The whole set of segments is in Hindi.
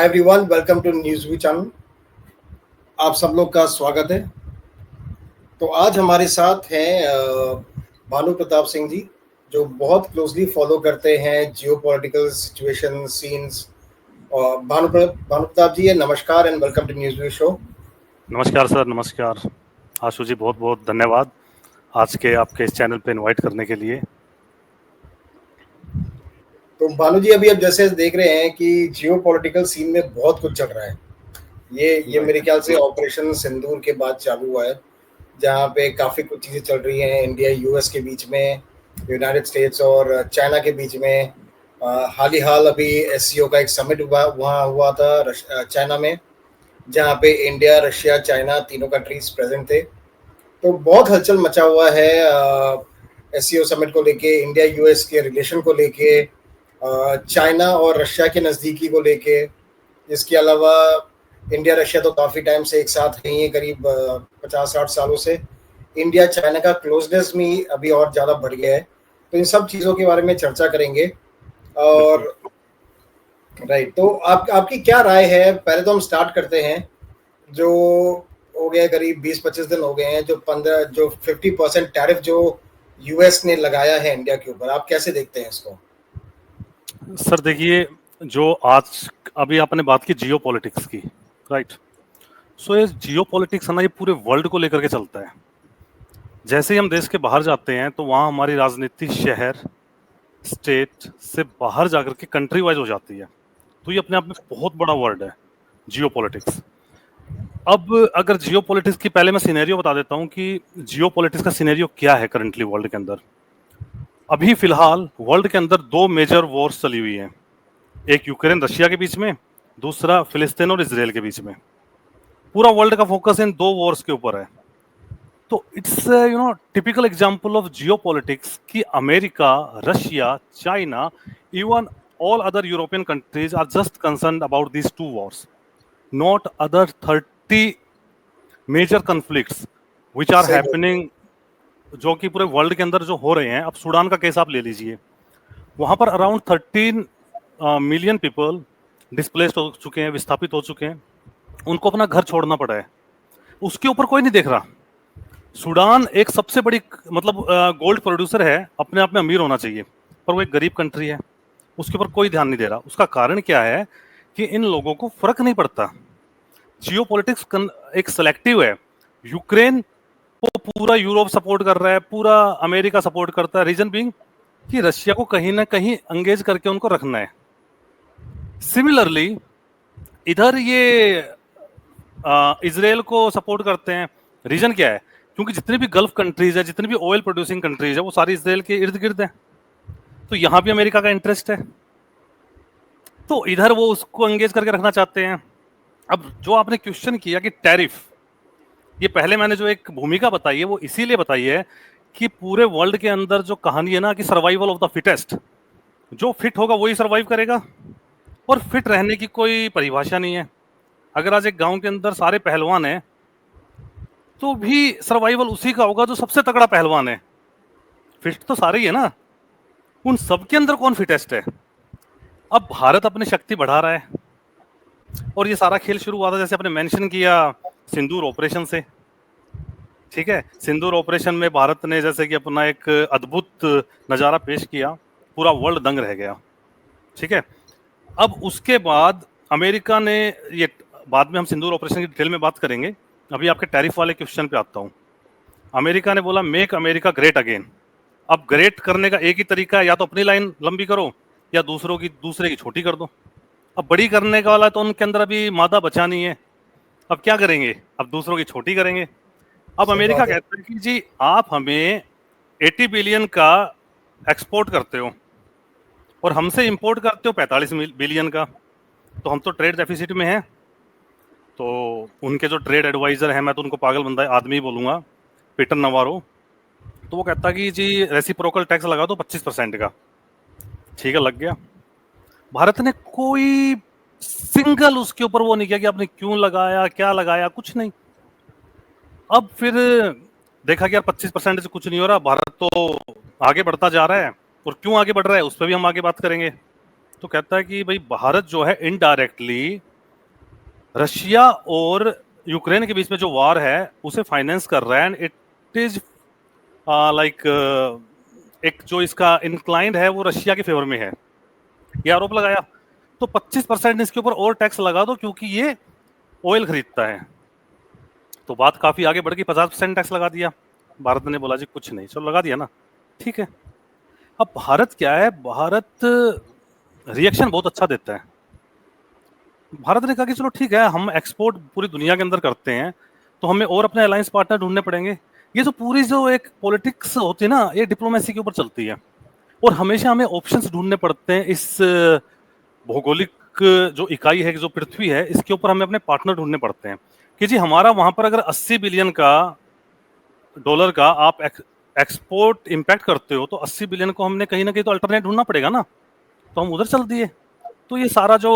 Hi everyone, welcome to news V channel. आप सब लोग का स्वागत है। तो आज हमारे साथ हैं भानु प्रताप सिंह जी, जो बहुत क्लोजली फॉलो करते हैं जियो पॉलिटिकल सिचुएशन सीन्स। और भानु प्रताप जी, नमस्कार and welcome to news V show. नमस्कार सर, नमस्कार आशु जी, बहुत बहुत धन्यवाद आज के आपके इस चैनल पे इनवाइट करने के लिए। तो भानु जी, अभी आप जैसे देख रहे हैं कि जियो पॉलिटिकल सीन में बहुत कुछ चल रहा है। ये मेरे ख्याल से ऑपरेशन सिंदूर के बाद चालू हुआ है, जहाँ पे काफ़ी कुछ चीज़ें चल रही हैं इंडिया यूएस के बीच में, यूनाइटेड स्टेट्स और चाइना के बीच में। हाल ही अभी एससीओ का एक समिट वहाँ हुआ था चाइना में, जहाँ पे इंडिया, रशिया, चाइना तीनों कंट्रीज प्रेजेंट थे। तो बहुत हलचल मचा हुआ है एससीओ समिट को लेके, इंडिया यूएस के रिलेशन को लेके, चाइना और रशिया के नज़दीकी को लेके। इसके अलावा इंडिया रशिया तो काफ़ी टाइम से एक साथ है ही, करीब 50-60 सालों से। इंडिया चाइना का क्लोजनेस भी अभी और ज़्यादा बढ़ गया है। तो इन सब चीज़ों के बारे में चर्चा करेंगे। और राइट, तो आपकी क्या राय है? पहले तो हम स्टार्ट करते हैं। जो हो गया करीब 20-25 दिन हो गए हैं, जो 50% टैरिफ जो यूएस ने लगाया है इंडिया के ऊपर, आप कैसे देखते हैं इसको? सर देखिए, जो आज अभी आपने बात की जियो पॉलिटिक्स की, राइट। सो ये जियो पॉलिटिक्स है ना, ये पूरे वर्ल्ड को लेकर के चलता है। जैसे ही हम देश के बाहर जाते हैं तो वहाँ हमारी राजनीति शहर स्टेट से बाहर जाकर के कंट्री वाइज हो जाती है। तो ये अपने आप में बहुत बड़ा वर्ड है जियो पॉलिटिक्स। अब अगर जियो पॉलिटिक्स की पहले मैं सिनेरियो बता देता हूँ कि जियो पॉलिटिक्स का सिनेरियो क्या है करंटली वर्ल्ड के अंदर। अभी फिलहाल वर्ल्ड के अंदर दो मेजर वॉर्स चली हुई हैं, एक यूक्रेन रशिया के बीच में, दूसरा फिलिस्तीन और इसराइल के बीच में। पूरा वर्ल्ड का फोकस इन दो वॉर्स के ऊपर है। तो it's typical example of geopolitics कि America, Russia, China, even all other European countries are just concerned about these two wars, not other 30 major conflicts which are happening, जो कि पूरे वर्ल्ड के अंदर जो हो रहे हैं। अब सूडान का केस आप ले लीजिए, वहां पर अराउंड 13 मिलियन पीपल डिस्प्लेस्ड हो चुके हैं, विस्थापित हो चुके हैं, उनको अपना घर छोड़ना पड़ा है। उसके ऊपर कोई नहीं देख रहा। सूडान एक सबसे बड़ी मतलब गोल्ड प्रोड्यूसर है, अपने आप में अमीर होना चाहिए, पर वो एक गरीब कंट्री है, उसके ऊपर कोई ध्यान नहीं दे रहा। उसका कारण क्या है कि इन लोगों को फर्क नहीं पड़ता। जियो पॉलिटिक्स एक सेलेक्टिव है। यूक्रेन को पूरा यूरोप सपोर्ट कर रहा है, पूरा अमेरिका सपोर्ट करता है, रीजन बीइंग कि रशिया को कहीं ना कहीं एंगेज करके उनको रखना है। सिमिलरली इधर ये इजराइल को सपोर्ट करते हैं। रीजन क्या है? क्योंकि जितनी भी गल्फ कंट्रीज है, जितनी भी ऑयल प्रोड्यूसिंग कंट्रीज है, वो सारी इजराइल के इर्द गिर्द है। तो यहां भी अमेरिका का इंटरेस्ट है, तो इधर वो उसको एंगेज करके रखना चाहते हैं। अब जो आपने क्वेश्चन किया कि टैरिफ, ये पहले मैंने जो एक भूमिका बताई है वो इसीलिए बताई है कि पूरे वर्ल्ड के अंदर जो कहानी है ना कि सर्वाइवल ऑफ द फिटेस्ट, जो फिट होगा वही सर्वाइव करेगा। और फिट रहने की कोई परिभाषा नहीं है। अगर आज एक गांव के अंदर सारे पहलवान हैं तो भी सर्वाइवल उसी का होगा जो सबसे तगड़ा पहलवान है। फिट तो सारे ही है ना, उन सबके अंदर कौन फिटेस्ट है? अब भारत अपनी शक्ति बढ़ा रहा है और ये सारा खेल शुरू हुआ था, जैसे आपने मेंशन किया, सिंदूर ऑपरेशन से। ठीक है, सिंदूर ऑपरेशन में भारत ने जैसे कि अपना एक अद्भुत नज़ारा पेश किया, पूरा वर्ल्ड दंग रह गया। ठीक है, अब उसके बाद अमेरिका ने, ये बाद में हम सिंदूर ऑपरेशन की डिटेल में बात करेंगे, अभी आपके टैरिफ वाले क्वेश्चन पे आता हूं। अमेरिका ने बोला मेक अमेरिका ग्रेट अगेन। अब ग्रेट करने का एक ही तरीका है, या तो अपनी लाइन लंबी करो या दूसरे की छोटी कर दो। अब बड़ी करने का वाला तो उनके अंदर अभी मादा बचा नहीं है, अब क्या करेंगे? अब दूसरों की छोटी करेंगे। अब अमेरिका कहता है कि जी आप हमें 80 बिलियन का एक्सपोर्ट करते हो और हमसे इंपोर्ट करते हो 45 बिलियन का, तो हम तो ट्रेड डेफिसिट में हैं। तो उनके जो ट्रेड एडवाइजर हैं, मैं तो उनको पागल बंदा आदमी ही बोलूंगा, पीटर नवारो, तो वो कहता कि जी रेसिप्रोकल टैक्स लगा दो 25% का। ठीक है, लग गया। भारत ने कोई सिंगल उसके ऊपर वो नहीं किया कि आपने क्यों लगाया, क्या लगाया, कुछ नहीं। अब फिर देखा कि यार 25% से कुछ नहीं हो रहा, भारत तो आगे बढ़ता जा रहा है, और क्यों आगे बढ़ रहा है उस पर भी हम आगे बात करेंगे। तो कहता है कि भाई भारत जो है इनडायरेक्टली रशिया और यूक्रेन के बीच में जो वार है उसे फाइनेंस कर रहा है, एंड इट इज लाइक एक जो इसका इंक्लाइंड है वो रशिया के फेवर में है, ये आरोप लगाया। तो 25% इसके ऊपर और टैक्स लगा दो क्योंकि ये ऑयल खरीदता है। तो बात काफी आगे बढ़ गई, 50% टैक्स लगा दिया। भारत ने बोला जी कुछ नहीं, चलो लगा दिया ना, ठीक है। अब भारत क्या है, भारत रिएक्शन बहुत अच्छा देता है। भारत ने कहा कि चलो ठीक है, हम एक्सपोर्ट पूरी दुनिया के अंदर करते हैं, तो हमें और अपने अलायंस पार्टनर ढूंढने पड़ेंगे। ये जो पूरी जो एक पॉलिटिक्स होती है ना, ये डिप्लोमेसी के ऊपर चलती है, और हमेशा हमें ऑप्शंस ढूंढने पड़ते हैं। इस भौगोलिक जो इकाई है, जो पृथ्वी है, इसके ऊपर हमें अपने पार्टनर ढूंढने पड़ते हैं कि जी हमारा वहां पर अगर 80 बिलियन का डॉलर का आप एक्सपोर्ट इंपैक्ट करते हो, तो 80 बिलियन को हमने कहीं ना कहीं तो अल्टरनेट ढूंढना पड़ेगा ना, तो हम उधर चल दिए। तो ये सारा जो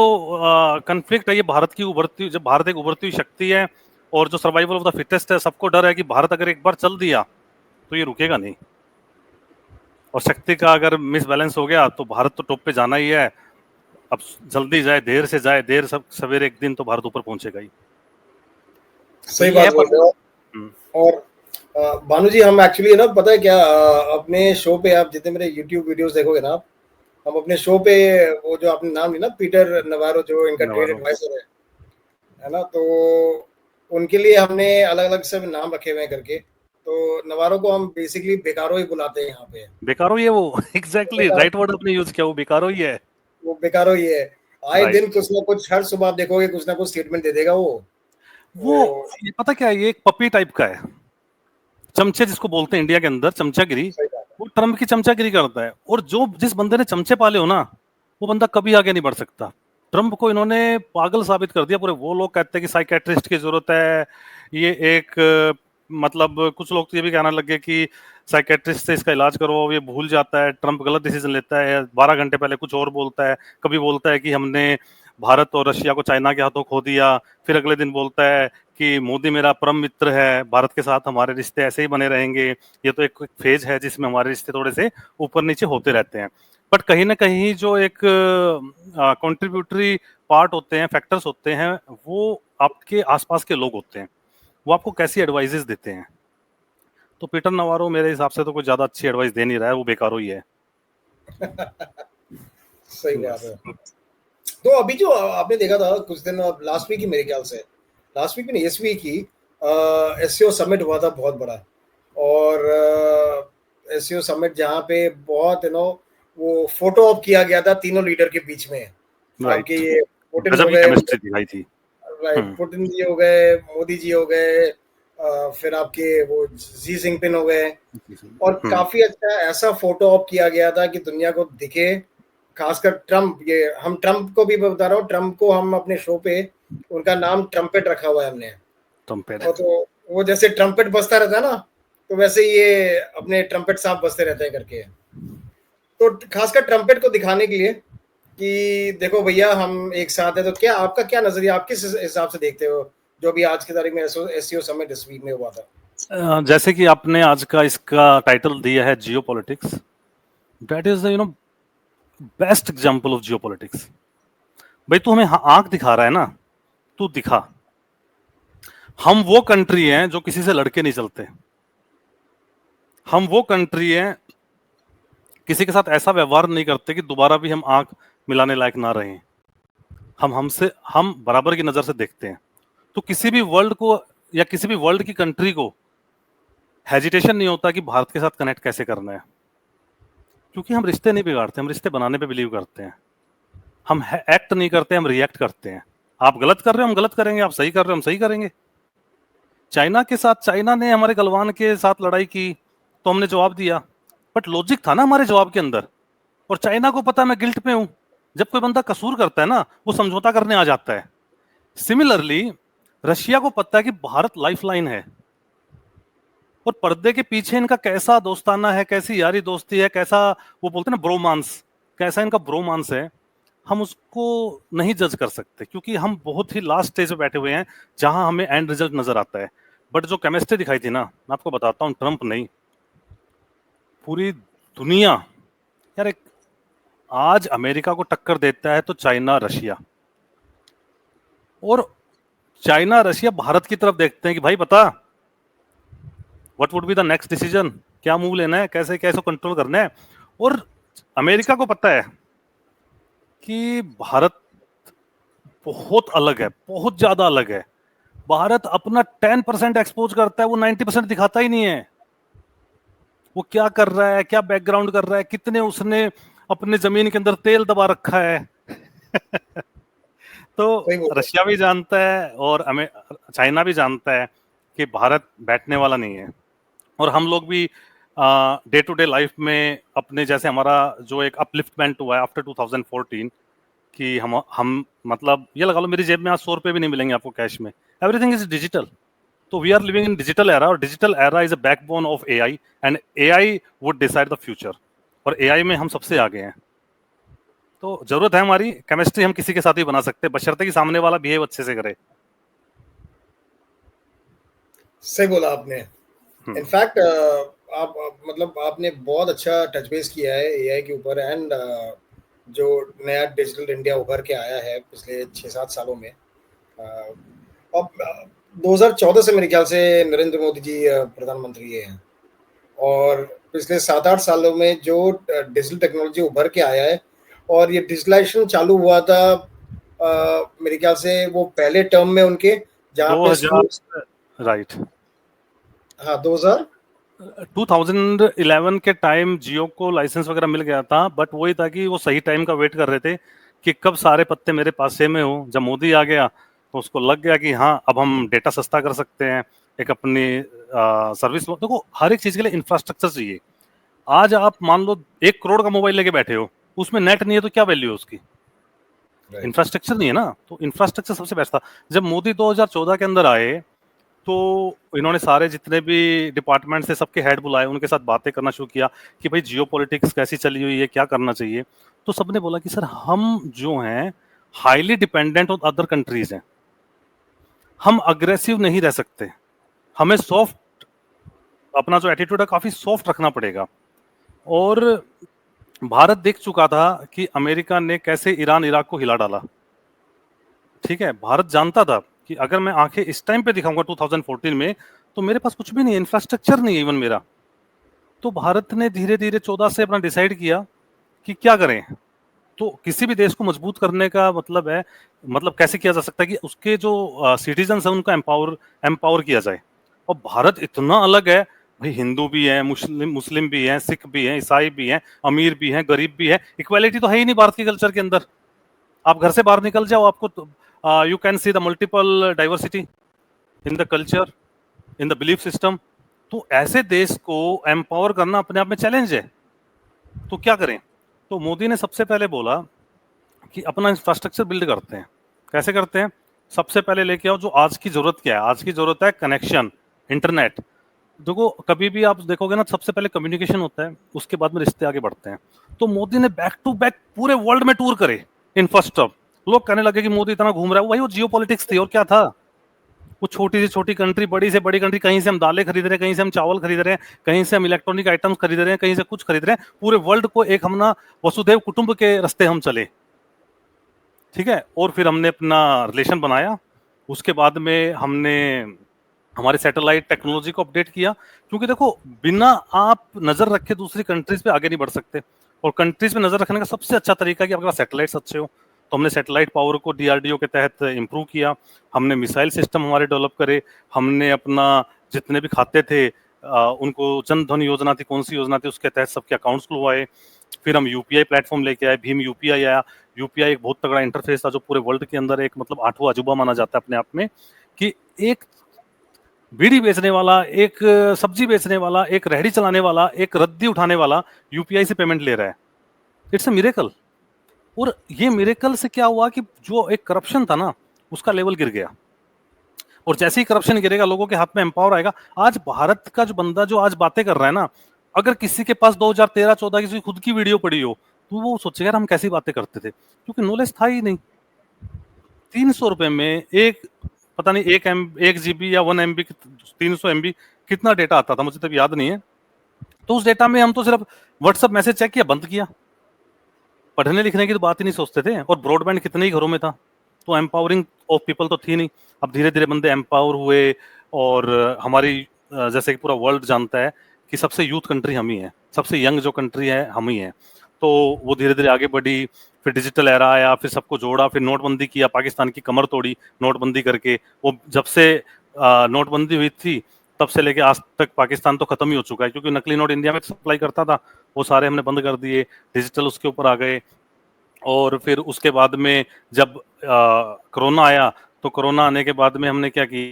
कन्फ्लिक्ट है, ये भारत की उभरती, जब भारत एक उभरती हुई शक्ति है और जो सर्वाइवल ऑफ द फिटेस्ट है, सबको डर है कि भारत अगर एक बार चल दिया तो ये रुकेगा नहीं, और शक्ति का अगर मिसबैलेंस हो गया तो भारत तो टॉप पे जाना ही है। अब जल्दी जाए देर से जाए, देर सब सवेरे एक दिन तो भारत ऊपर पहुंचेगा ही। सही बात बोल रहे हो। और भानु जी, हम एक्चुअली ना, पता है क्या, अपने शो पे आप जितने मेरे यूट्यूब वीडियोस देखोगे ना, हम अपने शो पे वो जो आपने नाम लिया ना, पीटर नवारो, जो इनका ट्रेड एडवाइजर है ना, तो उनके लिए हमने अलग अलग सब नाम रखे हुए हैं करके। तो नवारो को हम बेसिकली बेकारो ही बुलाते हैं यहाँ पे। बेकारो ही है वो, एग्जैक्टली राइट वर्ड आपने यूज किया, वो बेकारो ही है। वो बेकारो ही है। आए दिन कुछ ना कुछ, हर सुबह आप देखोगे कुछ ना कुछ स्टेटमेंट दे देगा वो ये पता क्या है, ये एक पपी टाइप का है, चमचे जिसको बोलते हैं इंडिया के अंदर, चमचागिरी। वो ट्रम्प की चमचागिरी करता है, और जो जिस बंदे ने चमचे पाले हो ना, वो बंदा कभी आगे नहीं बढ़ सकता। ट्रम्प को इन्होंने पागल साबित कर दिया पूरे। वो लोग कहते हैं कि साइकेट्रिस्ट की जरूरत है, ये एक मतलब कुछ लोग तो ये भी कहने लगे कि साइकेट्रिस्ट से इसका इलाज करो, ये भूल जाता है, ट्रम्प गलत डिसीजन लेता है, 12 घंटे पहले कुछ और बोलता है। कभी बोलता है कि हमने भारत और रशिया को चाइना के हाथों खो दिया, फिर अगले दिन बोलता है कि मोदी मेरा परम मित्र है, भारत के साथ हमारे रिश्ते ऐसे ही बने रहेंगे, ये तो एक फेज है जिसमें हमारे रिश्ते थोड़े से ऊपर नीचे होते रहते हैं। बट कहीं ना कहीं जो एक कंट्रीब्यूटरी पार्ट होते हैं, फैक्टर्स होते हैं, वो आपके आसपास के लोग होते हैं, वो आपको कैसी एडवाइजेस देते हैं। तो पीटर नवारो मेरे हिसाब से तो कोई ज्यादा अच्छी एडवाइस दे नहीं रहा है, वो बेकारो ही है। सही बात है। तो अभी जो आपने देखा था कुछ दिन, लास्ट वीक ही मेरे ख्याल से, लास्ट वीक में नहीं, इस वीक ही एससीओ समिट हुआ था बहुत बड़ा। और एससीओ समिट जहाँ पे बहुत वो फोटो ऑप किया गया था तीनों लीडर के बीच में। आपके ये पुतिन हो गए, पुतिन जी हो गए, मोदी जी हो गए, फिर आपके वो जी जिनपिंग हो गए, और काफी अच्छा ऐसा फोटो ऑप किया गया था कि दुनिया को दिखे। खासकर ट्रम्प, ये हम ट्रम्प को भी बता रहा हूँ, ट्रम्प को हम अपने शो पे उनका नाम ट्रम्पेट रखा हुआ है हमने। और तो वो जैसे ट्रम्पेट बजता रहता है ना, तो वैसे ये अपने ट्रम्पेट साहब बजते रहते हैं करके। तो खासकर ट्रम्पेट को दिखाने के लिए कि देखो भैया हम एक साथ है। तो क्या आपका क्या नजरिया, आप किस हिसाब से देखते हो जो भी आज की तारीख में एससीओ समिट इस वीक में हुआ था? जैसे कि आपने आज का इसका टाइटल दिया है जियो politics, that is best example of Jio politics. भाई तू हमें आंख दिखा रहा है ना, तू दिखा। हम वो कंट्री हैं जो किसी से लड़के नहीं चलते। हम वो कंट्री हैं किसी के साथ ऐसा व्यवहार नहीं करते कि दोबारा भी हम आंख मिलाने लायक ना रहें। हम बराबर की नजर से देखते हैं। तो किसी भी वर्ल्ड को या किसी भी वर्ल्ड की कंट्री को हेजिटेशन नहीं होता कि भारत के साथ कनेक्ट कैसे करना है, क्योंकि हम रिश्ते नहीं बिगाड़ते, हम रिश्ते बनाने पे बिलीव करते हैं। हम एक्ट नहीं करते, हम रिएक्ट करते हैं। आप गलत कर रहे हो हम गलत करेंगे, आप सही कर रहे हो हम सही करेंगे। चाइना के साथ, चाइना ने हमारे गलवान के साथ लड़ाई की तो हमने जवाब दिया, बट लॉजिक था ना हमारे जवाब के अंदर। और चाइना को पता मैं गिल्ट पे हूं, जब कोई बंदा कसूर करता है ना, वो समझौता करने आ जाता है। सिमिलरली रशिया को पता है कि भारत लाइफलाइन है, और पर्दे के पीछे इनका कैसा दोस्ताना है, कैसी यारी दोस्ती है, कैसा वो बोलते हैं ना ब्रोमांस, कैसा इनका ब्रोमांस है, हम उसको नहीं जज कर सकते, क्योंकि हम बहुत ही लास्ट स्टेज पे बैठे हुए हैं जहां हमें एंड रिजल्ट नजर आता है। बट जो केमिस्ट्री दिखाई थी ना, मैं आपको बताता हूँ, ट्रंप नहीं, पूरी दुनिया यार, एक आज अमेरिका को टक्कर देता है तो चाइना, रशिया। और चाइना रशिया भारत की तरफ देखते हैं कि भाई बता what would be the next decision, क्या मूव लेना है, कैसे कैसे कंट्रोल करना है। और अमेरिका को पता है कि भारत बहुत अलग है, बहुत ज्यादा अलग है। भारत अपना 10% एक्सपोज करता है, वो 90% दिखाता ही नहीं है। वो क्या कर रहा है, क्या बैकग्राउंड कर रहा है, कितने उसने अपने जमीन के अंदर तेल दबा रखा है। तो सही बोल रहे रशिया भी जानता है और चाइना भी जानता है कि भारत बैठने वाला नहीं है। और हम लोग भी डे टू डे लाइफ में अपने, जैसे हमारा जो एक अपलिफ्टमेंट हुआ है आफ्टर 2014, कि हम मतलब ये लगा लो मेरी जेब में आज 100 रुपए भी नहीं मिलेंगे आपको कैश में, एवरीथिंग इज डिजिटल। तो we are living in digital era, और digital era is a backbone of AI, and AI would decide the future. और एआई में हम सबसे आगे हैं। तो जरूरत है हमारी, केमिस्ट्री हम किसी के साथ भी बना सकते हैं, बशर्ते कि सामने वाला बिहेव अच्छे से करे। सही बोला आपने। इनफैक्ट आप मतलब आपने बहुत अच्छा टच बेस किया है एआई के ऊपर, एंड जो नया डिजिटल इंडिया उभर के आया है पिछले 6-7 सालों में। अब 2014 से मेरे ख्याल से नरेंद्र मोदी जी प्रधानमंत्री हैं, और पिछले 7-8 सालों में जो डिजिटल टेक्नोलॉजी उभर के आया है, और ये डिजिटलाइजेशन चालू हुआ था मेरे ख्याल से वो पहले टर्म में उनके, जहाँ पे 2000, स्कूल, राइट, हाँ 2000 2011 के टाइम जियो को लाइसेंस वगैरह मिल गया था, बट वही था कि वो सही टाइम का वेट कर रहे थे कि कब सारे पत्ते मेरे पासे में हो। जब मोदी आ गया तो उसको लग गया कि हाँ अब हम डेटा सस्ता कर सकते हैं, एक अपनी सर्विस। देखो हर एक चीज के लिए इंफ्रास्ट्रक्चर चाहिए। आज आप मान लो 1 करोड़ का मोबाइल लेके बैठे हो, उसमें नेट नहीं है तो क्या वैल्यू है उसकी? इंफ्रास्ट्रक्चर नहीं है ना। तो इंफ्रास्ट्रक्चर सबसे बेस्ट था। जब मोदी 2014 के अंदर आए तो इन्होंने सारे जितने भी डिपार्टमेंट से सबके हेड बुलाए, उनके साथ बातें करना शुरू किया कि भाई जियो पॉलिटिक्स कैसी चली हुई है, क्या करना चाहिए। तो सबने बोला कि सर हम जो हैं highly dependent on other countries हैं, हम अग्रेसिव नहीं रह सकते, हमें सॉफ्ट, अपना जो एटीट्यूड है काफी सॉफ्ट रखना पड़ेगा। और भारत देख चुका था कि अमेरिका ने कैसे ईरान इराक को हिला डाला। ठीक है, भारत जानता था कि अगर मैं आंखें इस टाइम पे दिखाऊंगा 2014 में, तो मेरे पास कुछ भी नहीं है, इंफ्रास्ट्रक्चर नहीं है इवन मेरा। तो भारत ने धीरे धीरे 14 से अपना डिसाइड किया कि क्या करें। तो किसी भी देश को मजबूत करने का मतलब है, मतलब कैसे किया जा सकता है कि उसके जो सिटीजन है उनको एम्पावर किया जाए। और भारत इतना अलग है भाई, हिंदू भी है, मुस्लिम मुस्लिम भी है, सिख भी है, ईसाई भी है, अमीर भी है, गरीब भी है। इक्वालिटी तो है ही नहीं भारत के कल्चर के अंदर। आप घर से बाहर निकल जाओ, आपको you can see the multiple diversity in the culture, in the belief system. तो ऐसे देश को एम्पावर करना अपने आप में चैलेंज है। तो क्या करें? तो मोदी ने सबसे पहले बोला कि अपना इंफ्रास्ट्रक्चर बिल्ड करते हैं। कैसे करते हैं? सबसे पहले लेके आओ जो आज की जरूरत क्या है। आज की जरूरत है कनेक्शन, इंटरनेट। देखो कभी भी आप देखोगे ना, सबसे पहले कम्युनिकेशन होता है, उसके बाद में रिश्ते आगे बढ़ते हैं। तो मोदी ने बैक टू बैक पूरे वर्ल्ड में टूर करे इन फर्स्ट ऑफ। लोग कहने लगे कि मोदी इतना घूम रहा है, वही वो जियो पॉलिटिक्स थी और क्या था। वो छोटी से छोटी कंट्री, बड़ी से बड़ी कंट्री, कहीं से हम दालें खरीद रहे हैं, कहीं से हम चावल खरीद रहे हैं, कहीं से हम इलेक्ट्रॉनिक आइटम्स खरीद रहे हैं, कहीं से कुछ खरीद रहे हैं। पूरे वर्ल्ड को एक हम ना वसुधैव कुटुंब के रास्ते हम चले। ठीक है, और फिर हमने अपना रिलेशन बनाया। उसके बाद में हमने हमारे सैटेलाइट टेक्नोलॉजी को अपडेट किया, क्योंकि देखो बिना आप नजर रखे दूसरी कंट्रीज पे आगे नहीं बढ़ सकते। और कंट्रीज पे नजर रखने का सबसे अच्छा तरीका है कि आपके पास सैटेलाइट्स अच्छे हो। तो हमने सैटेलाइट पावर को डीआरडीओ के तहत इंप्रूव किया, हमने मिसाइल सिस्टम हमारे डेवलप करे, हमने अपना जितने भी खाते थे उनको, जन धन योजना थी, कौन सी योजना थी, उसके तहत सबके अकाउंट्स खुलवाए। फिर हम यूपीआई प्लेटफॉर्म लेके आए, भीम यूपीआई आया। यूपीआई एक बहुत तगड़ा इंटरफेस था जो पूरे वर्ल्ड के अंदर एक मतलब 8वां अजूबा माना जाता है अपने आप में, कि एक बीड़ी बेचने वाला, एक सब्जी बेचने वाला, एक रेहड़ी चलाने वाला, एक रद्दी उठाने वाला यूपीआई से पेमेंट ले रहा है। It's a miracle. और ये मिरेकल से क्या हुआ कि जो एक करप्शन था ना, उसका लेवल गिर गया। और जैसे ही करप्शन गिरेगा, लोगों के हाथ में एम्पावर आएगा। आज भारत का जो बंदा जो आज बातें कर रहा है ना, अगर किसी के पास 2013-14 की खुद की वीडियो पड़ी हो, तो वो सोचेगा यार हम कैसी बातें करते थे, क्योंकि नॉलेज था ही नहीं। 300 रुपए में एक, पता नहीं 1 GB या 1 MB, 300 MB कितना डेटा आता था मुझे तब याद नहीं है। तो उस डेटा में हम तो सिर्फ व्हाट्सएप मैसेज चेक किया, बंद किया। पढ़ने लिखने की तो बात ही नहीं सोचते थे। और ब्रॉडबैंड कितने ही घरों में था। तो एम्पावरिंग ऑफ पीपल तो थी नहीं। अब धीरे धीरे बंदे एम्पावर हुए और हमारी जैसे कि पूरा वर्ल्ड जानता है कि सबसे यूथ कंट्री हम ही है, सबसे यंग जो कंट्री है हम ही है। तो वो धीरे धीरे आगे बढ़ी, फिर डिजिटल एरा आया, फिर सबको जोड़ा, फिर नोटबंदी किया, पाकिस्तान की कमर तोड़ी नोटबंदी करके। वो जब से नोटबंदी हुई थी तब से लेके आज तक पाकिस्तान तो खत्म ही हो चुका है, क्योंकि नकली नोट इंडिया में सप्लाई करता था, वो सारे हमने बंद कर दिए, डिजिटल उसके ऊपर आ गए। और फिर उसके बाद में जब कोरोना आया, तो कोरोना आने के बाद में हमने क्या की,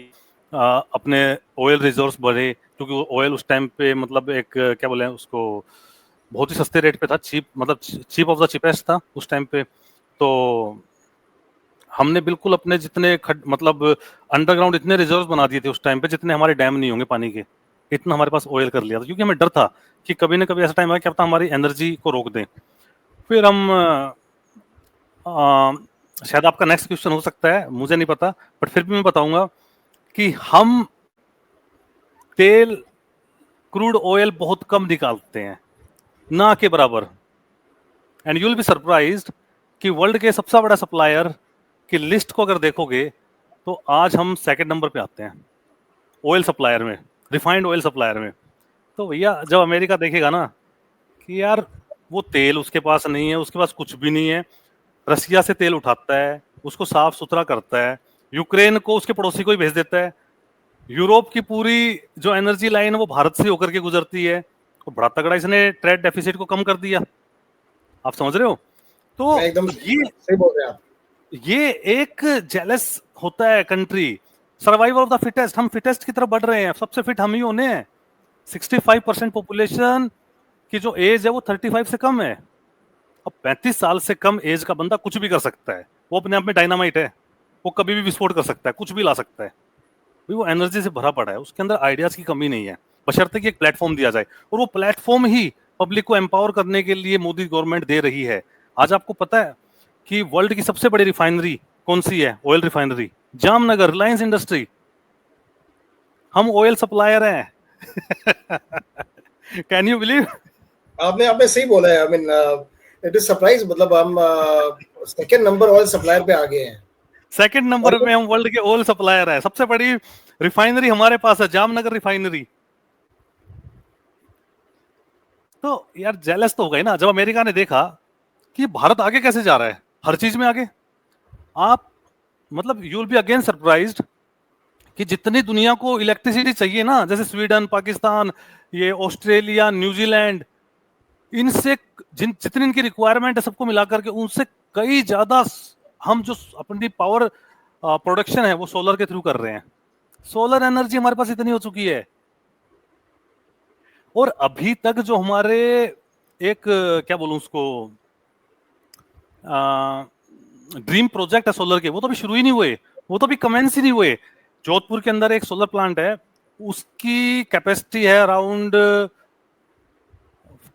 अपने ऑयल रिजर्व्स बढ़े, क्योंकि ऑयल उस टाइम पे मतलब एक क्या बोले उसको, बहुत ही सस्ते रेट पे था, चीप, मतलब चीप ऑफ द चीपेस्ट था उस टाइम पे। तो हमने बिल्कुल अपने जितने मतलब अंडरग्राउंड इतने रिजर्व्स बना दिए थे उस टाइम पे, जितने हमारे डैम नहीं होंगे पानी के, इतना हमारे पास ऑयल कर लिया था, क्योंकि हमें डर था कि कभी ना कभी ऐसा टाइम आए क्या पता हमारी एनर्जी को रोक दें। फिर हम शायद आपका नेक्स्ट क्वेश्चन हो सकता है, मुझे नहीं पता, बट फिर भी मैं बताऊंगा कि हम तेल, क्रूड ऑयल बहुत कम निकालते हैं, ना के बराबर। And you will be surprised कि वर्ल्ड के सबसे बड़ा सप्लायर की लिस्ट को अगर देखोगे तो आज हम सेकंड नंबर पे आते हैं ऑयल सप्लायर में, रिफाइंड ऑयल सप्लायर में। तो भैया जब अमेरिका देखेगा ना कि यार वो तेल उसके पास नहीं है, उसके पास कुछ भी नहीं है, रसिया से तेल उठाता है, उसको साफ सुथरा करता है, यूक्रेन को उसके पड़ोसी को ही भेज देता है, यूरोप की पूरी जो एनर्जी लाइन है वो भारत से होकर के गुजरती है, तो बड़ा तगड़ा इसने ट्रेड डेफिसिट को कम कर दिया। आप समझ रहे हो? तो मैं एकदम ये सही बोल रहे हैं आप। ये एक जेलस होता है country, survival of the fittest, हम फिटेस्ट की तरफ बढ़ रहे हैं, सबसे फिट हम ही होने हैं। 65% पॉपुलेशन की जो एज है वो 35 से कम है। अब 35 साल से कम एज का बंदा कुछ भी कर सकता है, वो अपने आप में डायनामाइट है, वो कभी भी विस्फोट कर सकता है, कुछ भी ला सकता है, वो एनर्जी से भरा पड़ा है, उसके अंदर आइडियाज की कमी नहीं है, बशर्ते कि एक प्लेटफॉर्म दिया जाए, और वो प्लेटफॉर्म ही पब्लिक को एम्पावर करने के लिए मोदी गवर्नमेंट दे रही है। आज आपको पता है कि वर्ल्ड की सबसे बड़ी रिफाइनरी कौन सी है? Oil refinery, Jamnagar, Reliance industry, हम ऑयल सप्लायर हैं। Can you believe? आपने आपने सही बोला है। I mean it is surprise, मतलब हम सेकंड नंबर ऑयल सप्लायर पे आ गए हैं। सेकंड नंबर में हम वर्ल्ड के ऑयल सप्लायर है, सबसे बड़ी रिफाइनरी हमारे पास है, जामनगर रिफाइनरी। तो यार जेलस तो हो गई ना जब अमेरिका ने देखा कि भारत आगे कैसे जा रहा है, हर चीज में आगे। आप मतलब you will be again surprised कि जितनी दुनिया को इलेक्ट्रिसिटी चाहिए ना, जैसे स्वीडन, पाकिस्तान, ये ऑस्ट्रेलिया, न्यूजीलैंड, इनसे जितनी इनकी रिक्वायरमेंट है सबको मिलाकर के उनसे कई ज्यादा हम जो अपनी पावर प्रोडक्शन है वो सोलर के थ्रू कर रहे हैं। सोलर एनर्जी हमारे पास इतनी हो चुकी है, और अभी तक जो हमारे एक क्या बोलूं उसको, ड्रीम प्रोजेक्ट है सोलर के, वो तो अभी शुरू ही नहीं हुए, वो तो अभी कमेंस ही नहीं हुए। जोधपुर के अंदर एक सोलर प्लांट है, उसकी कैपेसिटी है अराउंड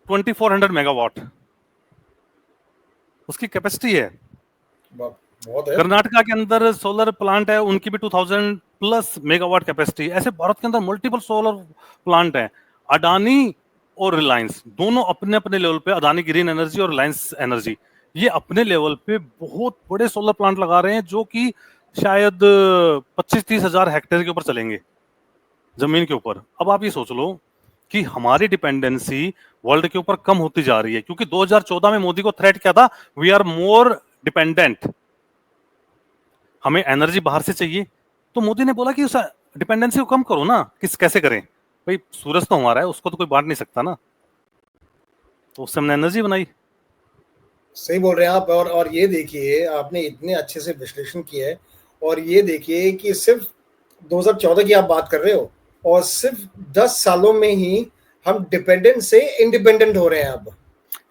2400 मेगावाट, उसकी कैपेसिटी है। बहुत है। कर्नाटका के अंदर सोलर प्लांट है, उनकी भी 2000 प्लस मेगावाट कैपेसिटी। ऐसे भारत के अंदर मल्टीपल सोलर प्लांट है। अडानी और रिलायंस दोनों अपने अपने लेवल पे, अडानी ग्रीन एनर्जी और रिलायंस एनर्जी, ये अपने लेवल पे बहुत बड़े सोलर प्लांट लगा रहे हैं, जो कि शायद 25-30 हजार हेक्टेयर के ऊपर चलेंगे, जमीन के ऊपर। अब आप ये सोच लो कि हमारी डिपेंडेंसी वर्ल्ड के ऊपर कम होती जा रही है, क्योंकि 2014 में मोदी को थ्रेट क्या था, वी आर मोर डिपेंडेंट, हमें एनर्जी बाहर से चाहिए। तो मोदी ने बोला कि उस डिपेंडेंसी को कम करो ना, कैसे करें भाई, सूरज तो हमारा है, उसको तो कोई बांट नहीं सकता ना, तो उससे हमने एनर्जी बनाई। सही बोल रहे हैं आप। और ये देखिए, आपने इतने अच्छे से विश्लेषण किया है, और ये देखिए कि सिर्फ 2014 की आप बात कर रहे हो, और सिर्फ 10 सालों में ही हम डिपेंडेंट से इंडिपेंडेंट हो रहे हैं। अब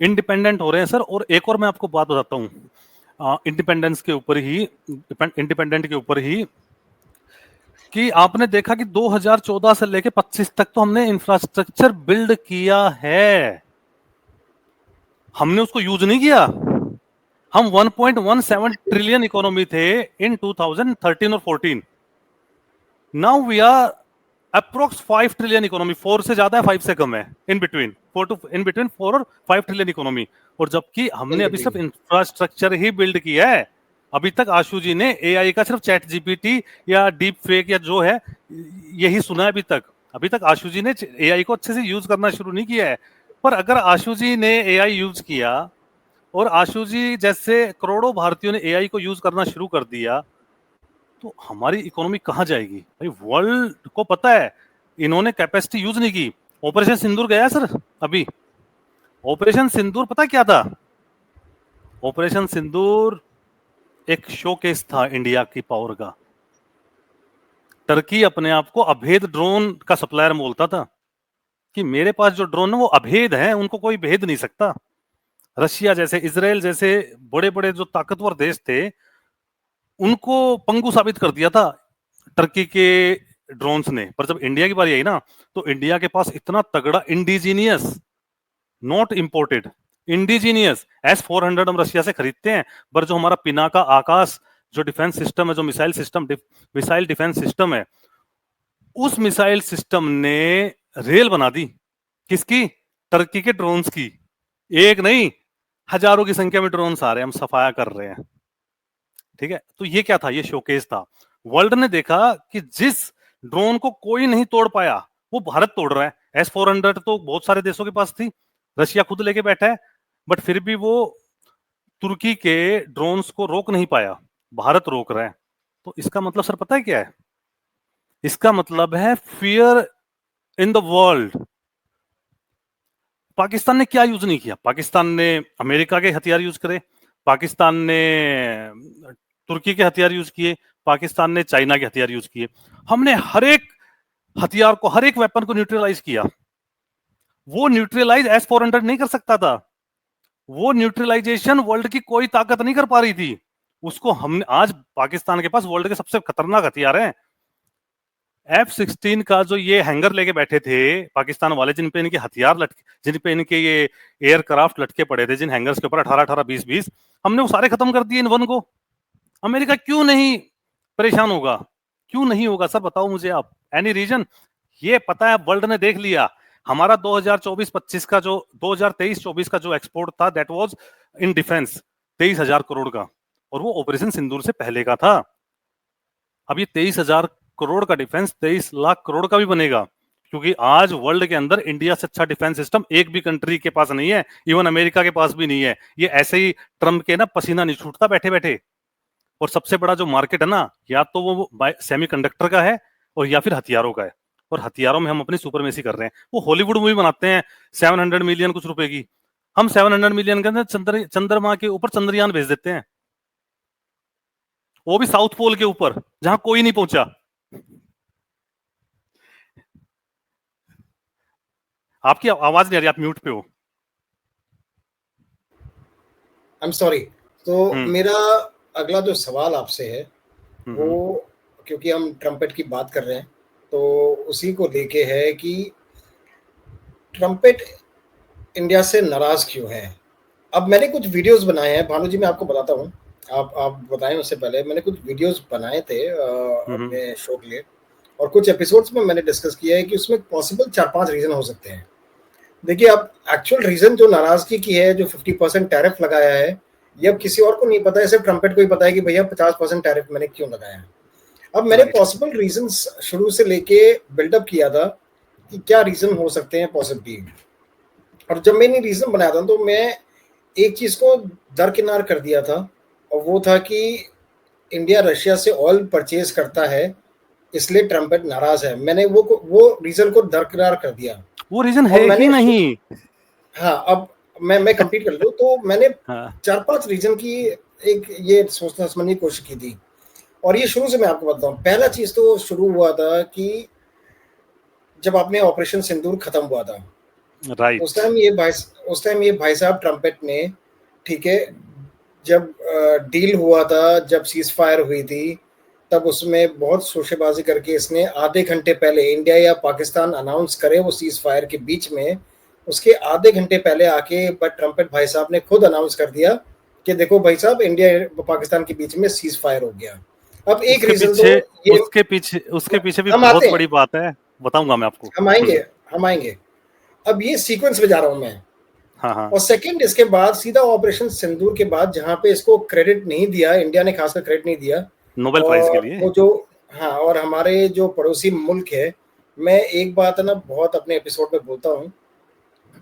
इंडिपेंडेंट हो रहे हैं सर। और एक और मैं आपको बात बताता हूँ इंडिपेंडेंस के ऊपर ही, इंडिपेंडेंट के ऊपर ही, कि आपने देखा कि 2014 से लेके 25 तक तो हमने इंफ्रास्ट्रक्चर बिल्ड किया है, हमने उसको यूज नहीं किया। हम 1.17 ट्रिलियन इकोनॉमी थे इन 2013 और 14, now we are approx 5 trillion economy, 4 से ज्यादा है, 5 से कम है, इन बिटवीन 4 और 5 ट्रिलियन इकोनॉमी। और जबकि हमने अभी सिर्फ इंफ्रास्ट्रक्चर ही बिल्ड किया है, अभी तक आशु जी ने एआई का सिर्फ चैट जीपीटी या डीप फेक या जो है यही सुना है अभी तक। अभी तक आशु जी ने एआई को अच्छे से यूज करना शुरू नहीं किया है। पर अगर आशु जी ने एआई यूज किया और आशु जी जैसे करोड़ों भारतीयों ने एआई को यूज करना शुरू कर दिया, तो हमारी इकोनॉमी कहां जाएगी भाई? वर्ल्ड को पता है इन्होंने कैपेसिटी यूज नहीं की। ऑपरेशन सिंदूर गया सर अभी। ऑपरेशन सिंदूर पता क्या था? ऑपरेशन सिंदूर एक शोकेस था इंडिया की पावर का। टर्की अपने आप को अभेद ड्रोन का सप्लायर बोलता था कि मेरे पास जो ड्रोन है वो अभेद है, उनको कोई भेद नहीं सकता। रशिया जैसे, इजराइल जैसे बड़े बड़े जो ताकतवर देश थे उनको पंगु साबित कर दिया था टर्की के ड्रोन्स ने। पर जब इंडिया की बारी आई ना, तो इंडिया के पास इतना तगड़ा indigenous, not imported, indigenous S-400 हम रशिया से खरीदते हैं। पर जो हमारा पिनाका आकाश जो डिफेंस सिस्टम है, जो missile system, missile defence system है, उस मिसाइल सिस्टम ने रेल बना दी। किसकी? टर्की के ड्रोन्स की। एक नहीं, हजारों की संख्या में ड्रोन्स आ रहे हैं, हम सफाया कर रहे हैं। ठीक है, तो ये क्या था? ये शोकेस था। वर्ल्ड ने देखा कि जिस ड्रोन को कोई नहीं तोड़ पाया वो भारत तोड़ रहा है। S-400 तो बहुत सारे देशों के पास थी, रशिया खुद लेके बैठा है, बट फिर भी वो तुर्की के ड्रोन्स को रोक नहीं पाया, भारत रोक रहा है। तो इसका मतलब सर पता है क्या है? इसका मतलब है fear in the world. Pakistan ने क्या यूज नहीं किया? पाकिस्तान ने अमेरिका के हथियार यूज करे, पाकिस्तान ने तुर्की के हथियार यूज किए, पाकिस्तान ने चाइना के हथियार यूज किए। हमने हर एक हथियार को, हर एक वेपन को न्यूट्रलाइज किया। वो न्यूट्रलाइज S-400 नहीं कर सकता था। वो न्यूट्रलाइजेशन वर्ल्ड की कोई ताकत नहीं कर पा रही थी। उसको हमने, आज पाकिस्तान के पास वर्ल्ड के सबसे खतरनाक हथियार हैं। F-16 का जो ये हैंगर लेके बैठे थे पाकिस्तान वाले, जिन पे इनके हथियार लटके, जिन पे इनके ये एयरक्राफ्ट लटके पड़े थे, जिन हैंगर्स के ऊपर 18-18, 20-20, हमने वो सारे खत्म कर दिए इन वन को। अमेरिका क्यों नहीं परेशान होगा? क्यों नहीं होगा सर, बताओ मुझे आप। Any reason? ये पता है, वर्ल्ड ने देख लिया हमारा 2024-25 का जो 2023-24 का जो एक्सपोर्ट था, that was in defence 23,000 crore का, और वो ऑपरेशन सिंदूर से पहले का था। अब ये 23,000 करोड़ का डिफेंस 23 लाख करोड़ का भी बनेगा, क्योंकि आज वर्ल्ड के अंदर इंडिया से अच्छा डिफेंस सिस्टम एक भी कंट्री के पास नहीं है, इवन अमेरिका के पास भी नहीं है। ये ऐसे ही ट्रम्प के ना पसीना नहीं छूटता बैठे बैठे। और सबसे बड़ा जो मार्केट है ना, या तो वो सेमीकंडक्टर का है और या फिर हथियारों का है, और हथियारों में हम अपनी सुपरमेसी कर रहे हैं। वो हॉलीवुड मूवी बनाते हैं 700 मिलियन कुछ रुपए की, हम 700 मिलियन के अंदर चंद्रमा के ऊपर चंद्रयान भेज देते हैं, वो भी साउथ पोल के ऊपर जहां कोई नहीं पहुंचा। आपकी आवाज नहीं आ रही, आप म्यूट पे हो। I am sorry. तो मेरा अगला जो सवाल आपसे है वो, क्योंकि हम ट्रम्पेट की बात कर रहे हैं, तो उसी को लेके है कि ट्रम्पेट इंडिया से नाराज क्यों है। अब मैंने कुछ वीडियोस बनाए हैं भानु जी, मैं आपको बताता हूँ, आप बताएं उससे पहले। मैंने कुछ वीडियोस बनाए थे अपने शो के लिए, और कुछ एपिसोड्स में मैंने डिस्कस किया है कि उसमें पॉसिबल 4-5 रीजन हो सकते हैं। देखिए, अब एक्चुअल रीजन जो नाराजगी की है, जो 50% टैरिफ लगाया है, ये अब किसी और को नहीं पता है, सिर्फ ट्रम्पेट को ही पता है कि भैया 50% टैरिफ मैंने क्यों लगाया है। अब मैंने पॉसिबल रीजंस शुरू से लेके बिल्डअप किया था कि क्या रीजन हो सकते हैं पॉसिबली, और जब मैंने रीजन बनाया था तो मैं एक चीज को दरकिनार कर दिया था, और वो था कि इंडिया रशिया से ऑयल परचेज करता है, इसलिए ट्रम्पेट नाराज है। मैंने वो रीजन को दरकिनार कर दिया। वो रीजन है ही नहीं। हाँ, अब मैं कंप्लीट कर लूं। तो मैंने 4-5 रीजन की एक ये सोचना समझने की कोशिश की थी, और ये शुरू से मैं आपको बताता हूँ। पहला चीज तो शुरू हुआ था कि जब आपने ऑपरेशन सिंदूर खत्म हुआ था, राइट, उस टाइम ये भाई साहब ट्रम्पेट ने, ठीक है, जब डील हुआ था, जब सीज फायर हुई थी, तब उसमें बहुत शोशेबाजी करके इसने आधे घंटे पहले, इंडिया या पाकिस्तान अनाउंस करे वो सीज फायर के बीच में, उसके आधे घंटे पहले आके बट ट्रम्पेट भाई साहब ने खुद अनाउंस कर दिया कि देखो भाई साहब, इंडिया पाकिस्तान के बीच में सीज फायर हो गया। अब एक रीजन तो ये, उसके पीछे भी बहुत बड़ी बात है, बताऊंगा मैं आपको। हम आएंगे। अब ये सीक्वेंस में जा रहा हूं मैं। हाँ हाँ और सेकंड, इसके बाद सीधा ऑपरेशन सिंदूर के बाद जहां पे इसको क्रेडिट नहीं दिया, इंडिया ने खासकर क्रेडिट नहीं दिया, नोबेल प्राइज के और लिए। वो जो, हाँ, और हमारे जो पड़ोसी मुल्क है, मैं एक बात ना बहुत अपने एपिसोड में बोलता हूँ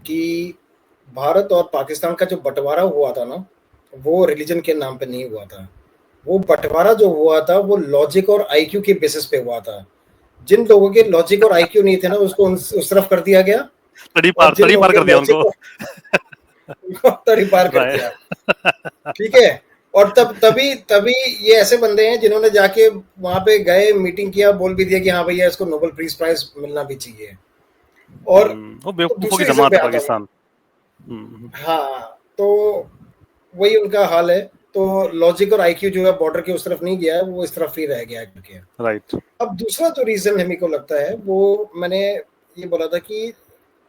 कि भारत और पाकिस्तान का जो बंटवारा हुआ था ना, वो रिलीजन के नाम पे नहीं हुआ था। वो बंटवारा जो हुआ था वो लॉजिक और आईक्यू के बेसिस पे हुआ था। जिन लोगों के लॉजिक और आईक्यू नहीं थे ना, उसको उस तरफ कर दिया गया, और जिन तड़ी लोगों पार के कर दिया उनको। लॉजिक को तड़ी पार कर राइट। दिया। ठीक है। और तभी तभी ये ऐसे बंदे हैं जिन्होंने जाके वहां पे गए, मीटिंग किया, बोल भी दिया कि हाँ भैया इसको नोबेल पीस प्राइज मिलना भी चाहिए। और वो तो बेवकूफों की दूसरे रीजन जमात पे है आता हूँ। पाकिस्तान। हाँ, तो वही उनका हाल है। तो लॉजिक और आईक्यू जो है बॉर्डर के उस तरफ नहीं गया है, वो इस तरफ ही रह गया है करके। राइट। अब दूसरा जो रीजन हमें को लगता है, वो मैंने ये बोला था कि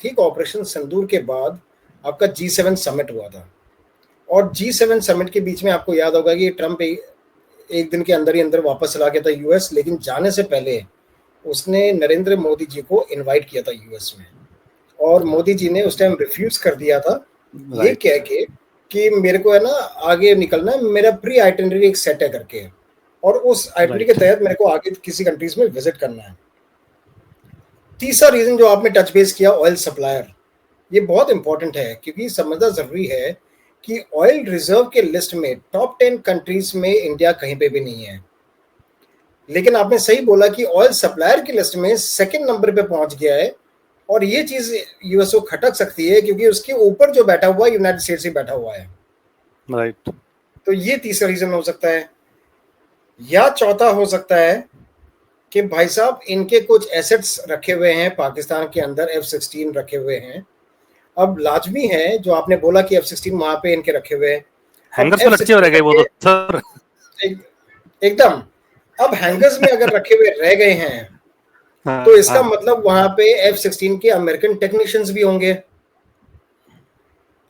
ठीक ऑपरेशन सिंदूर के बाद आपका G7 समिट हुआ था, और G7 समिट के बीच में आपको याद होगा कि ट्रंप एक दिन के अंदर ही अंदर वापस चला गया था यूएस, लेकिन जाने से पहले उसने नरेंद्र मोदी जी को इनवाइट किया था यूएस में, और मोदी जी ने उस टाइम रिफ्यूज कर दिया था, ये राइट। कह के कि मेरे को है ना आगे निकलना है, मेरा प्री आइटनरी एक सेट है करके, और उस आइटनरी के राइट। तहत मेरे को आगे किसी कंट्रीज में विजिट करना है। तीसरा रीजन जो आपने टच बेस किया, ऑयल सप्लायर, ये बहुत इंपॉर्टेंट है, क्योंकि समझना जरूरी है कि ऑयल रिजर्व के लिस्ट में टॉप 10 कंट्रीज में इंडिया कहीं पे भी नहीं है। लेकिन आपने सही बोला कि ऑयल सप्लायर की लिस्ट में सेकंड नंबर पे पहुंच गया है, और ये चीज यूएस को खटक सकती है, क्योंकि उसके ऊपर जो बैठा हुआ है यूनाइटेड स्टेट्स ही बैठा हुआ है। राइट। तो ये तीसरा रीजन हो सकता है, या चौथा हो सकता है कि भाई साहब इनके कुछ एसेट्स रखे हुए हैं पाकिस्तान के अंदर, F-16 रखे हुए हैं। अब लाजमी है जो आपने बोला कि F-16 वहां पे इनके रखे हुए हैं। अब हैंगर्स में लटके हुए F-16 रह गए वो रखे तो सर। एक, एकदम, अब हैंगर्स में अगर रखे हुए रह गए हैं, तो हाँ इसका हाँ। मतलब वहां पे F-16 के अमेरिकन टेक्नीशियंस भी होंगे।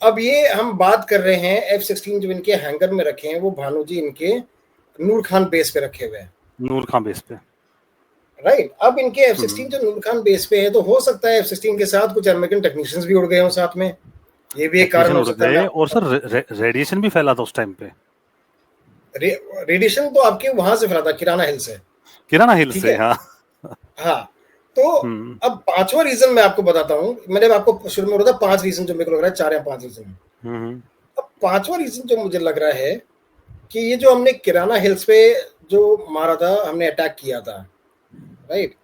अब ये हम बात कर रहे हैं F-16 जो इनके हैंगर में रखे हैं, वो भानु जी इनके नूर खान बेस पे रखे हुए हैं। नूर खान बेस पे। राइट। अब इनके F-16 जो नूर खान बेस पे है, तो हो सकता है F-16 के साथ कुछ अमेरिकन टेक्नीशियंस भी उड़ गए हो साथ में, ये भी एक कारण टेक्नीशियन हो उड़ सकता है। मैं गए, आपको और सर रेडिएशन भी फैला था उस टाइम पे। रेडिएशन तो आपके वहां से फैला था, किराना हिल से। किराना हिल ठीक से, है। हाँ। हाँ। तो हम्म। अब पांचवा रीजन मैं आपको बताता हूँ। मैंने आपको शुरू में बोला था 5 रीजन जो मेरे को लग रहा है, 4 या 5 रीजन। हम्म। अब पांचवा रीजन जो मुझे लग रहा है कि ये जो हमने किराना हिल्स पे जो मारा था, हमने अटैक किया था, राइट।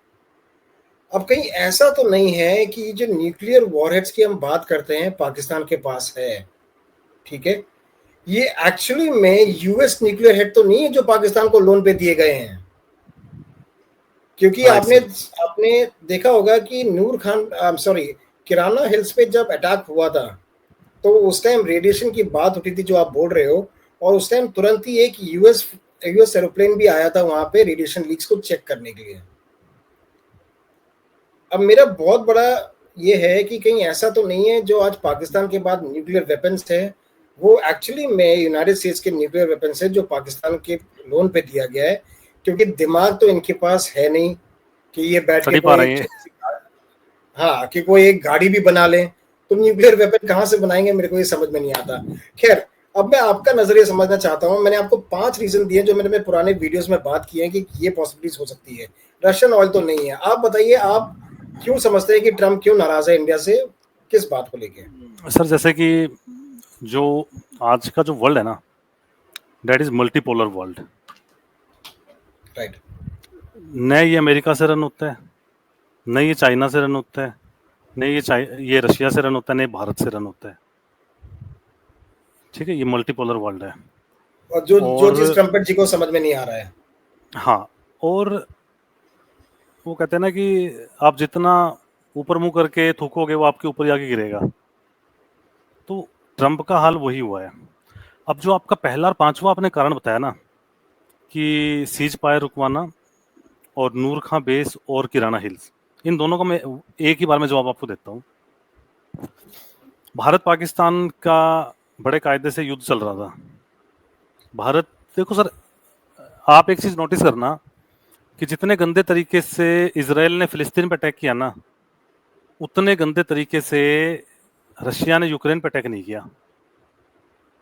अब कहीं ऐसा तो नहीं है कि जो न्यूक्लियर वॉरहेड्स की हम बात करते हैं पाकिस्तान के पास है, ठीक है, ये एक्चुअली में यूएस न्यूक्लियर हेड तो नहीं है जो पाकिस्तान को लोन पे दिए गए हैं। क्योंकि राइट आपने सर। आपने देखा होगा कि नूर खान, सॉरी, किराना हिल्स पे जब अटैक हुआ था, तो उस टाइम रेडिएशन की बात उठी थी जो आप बोल रहे हो, और उस टाइम तुरंत ही एक यूएस एरोप्लेन भी आया था वहां पे रेडिएशन लीक्स को चेक करने के लिए। अब मेरा बहुत बड़ा ये है कि कहीं ऐसा तो नहीं है जो आज पाकिस्तान के बाद न्यूक्लियर वेपन्स है, वो एक्चुअली में यूनाइटेड स्टेट्स के न्यूक्लियर वेपन्स है जो पाकिस्तान के लोन पे दिया गया है, क्योंकि दिमाग तो इनके पास है नहीं कि ये बैठ के तड़ी पा कोई रहे एक हैं। छोटी सी हाँ, कि कोई एक गाड़ी भी बना ले। तो न्यूक्लियर वेपन कहाँ से बनाएंगे, मेरे को ये समझ में नहीं आता। खैर, अब मैं आपका नजरिया समझना चाहता हूँ। मैंने आपको 5 रीजन दिए जो मैंने मेरे पुराने वीडियोस में बात की है कि ये पॉसिबिलिटीज हो सकती है। रशियन ऑयल तो नहीं है। आप बताइए, आप क्यों समझते हैं कि ट्रम्प क्यों नाराज है इंडिया से, किस बात को लेके? सर जैसे कि जो आज का जो वर्ल्ड है ना, that is multipolar world. Right. न ये अमेरिका से रन होता है, न ये चाइना से रन होता है, न ये रशिया से रन होता है, न ये भारत से रन होता है। ठीक है, ये मल्टीपोलर वर्ल्ड है। और जो जो और चीज ट्रम्पेट जी को समझ में नहीं आ रहा है। हाँ, और वो कहते हैं ना कि आप जितना ऊपर मुंह करके थूकोगे वो आपके ऊपर ही आके गिरेगा। तो ट्रम्प का हाल वही हुआ है। अब जो आपका पहला और पांचवा आपने कारण बताया ना, कि सीज फायर रुकवाना और नूर खां बेस और किराना हिल्स, इन दोनों का मैं एक ही बार में जवाब आपको देता हूँ। भारत पाकिस्तान का बड़े कायदे से युद्ध चल रहा था। भारत, देखो सर, आप एक चीज नोटिस करना कि जितने गंदे तरीके से इसराइल ने फिलिस्तीन पर अटैक किया ना, उतने गंदे तरीके से रशिया ने यूक्रेन पे अटैक नहीं किया,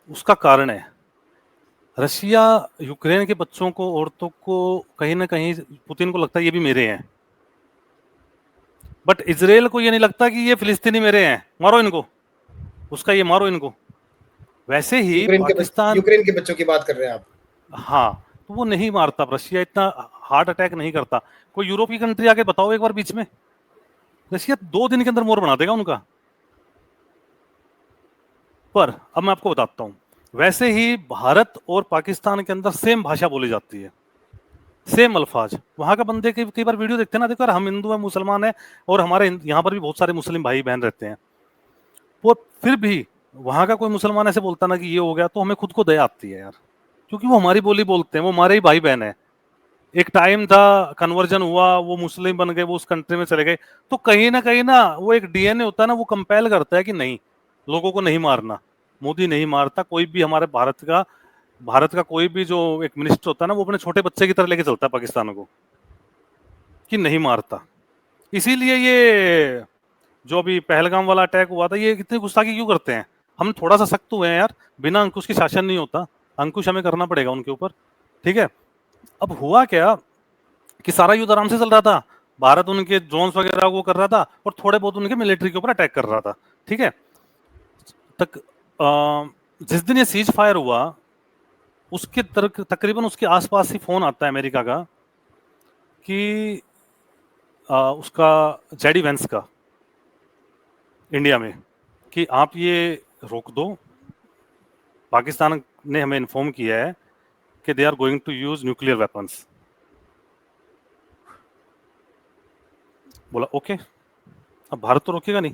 उसका कारण है रशिया यूक्रेन के बच्चों को, औरतों को कहीं ना कहीं पुतिन को लगता है ये भी मेरे हैं, बट इजराइल को ये नहीं लगता कि ये फिलिस्तीनी मेरे हैं, मारो इनको, उसका ये मारो इनको। वैसे ही पाकिस्तान, यूक्रेन के बच्चों की बात कर रहे हैं आप? हाँ, तो वो नहीं मारता, रशिया इतना हार्ट अटैक नहीं करता। कोई यूरोप की कंट्री आके बताओ एक बार बीच में, रशिया 2 दिन के अंदर मोर बना देगा उनका। पर अब मैं आपको बताता हूं, वैसे ही भारत और पाकिस्तान के अंदर सेम भाषा बोली जाती है, सेम अल्फाज। वहां का बंदे कई बार वीडियो देखते हैं ना, देखो यार हम हिंदू हैं, मुसलमान हैं, और हमारे यहाँ पर भी बहुत सारे मुस्लिम भाई बहन रहते हैं, वो फिर भी वहां का कोई मुसलमान ऐसे बोलता ना कि ये हो गया, तो हमें खुद को दया आती है यार, क्योंकि वो हमारी बोली बोलते हैं, वो हमारे ही भाई बहन है। एक टाइम था, कन्वर्जन हुआ, वो मुस्लिम बन गए, वो उस कंट्री में चले गए, तो कहीं ना वो एक डीएनए होता है ना, वो कंपेल करता है कि नहीं, लोगों को नहीं मारना। मोदी नहीं मारता, कोई भी हमारे भारत का कोई भी जो एक मिनिस्टर होता है ना, वो अपने छोटे बच्चे की तरह लेके चलता है पाकिस्तान को, कि नहीं मारता। इसीलिए ये जो अभी पहलगाम वाला अटैक हुआ था, ये इतनी गुस्ताखी क्यों करते हैं? हम थोड़ा सा सख्त हुए हैं यार, बिना अंकुश की शासन नहीं होता, अंकुश हमें करना पड़ेगा उनके ऊपर, ठीक है। अब हुआ क्या कि सारा युद्ध आराम से चल रहा था, भारत उनके ड्रोन्स वगैरह वो कर रहा था, और थोड़े बहुत उनके मिलिट्री के ऊपर अटैक कर रहा था, ठीक है। तक जिस दिन ये सीज फायर हुआ, उसके तकरीबन उसके आसपास ही फोन आता है अमेरिका का कि उसका जेडी वेंस का इंडिया में, कि आप ये रोक दो, पाकिस्तान ने हमें इन्फॉर्म किया है कि they are going to use nuclear weapons. बोला ओके, अब भारत तो रोकेगा नहीं।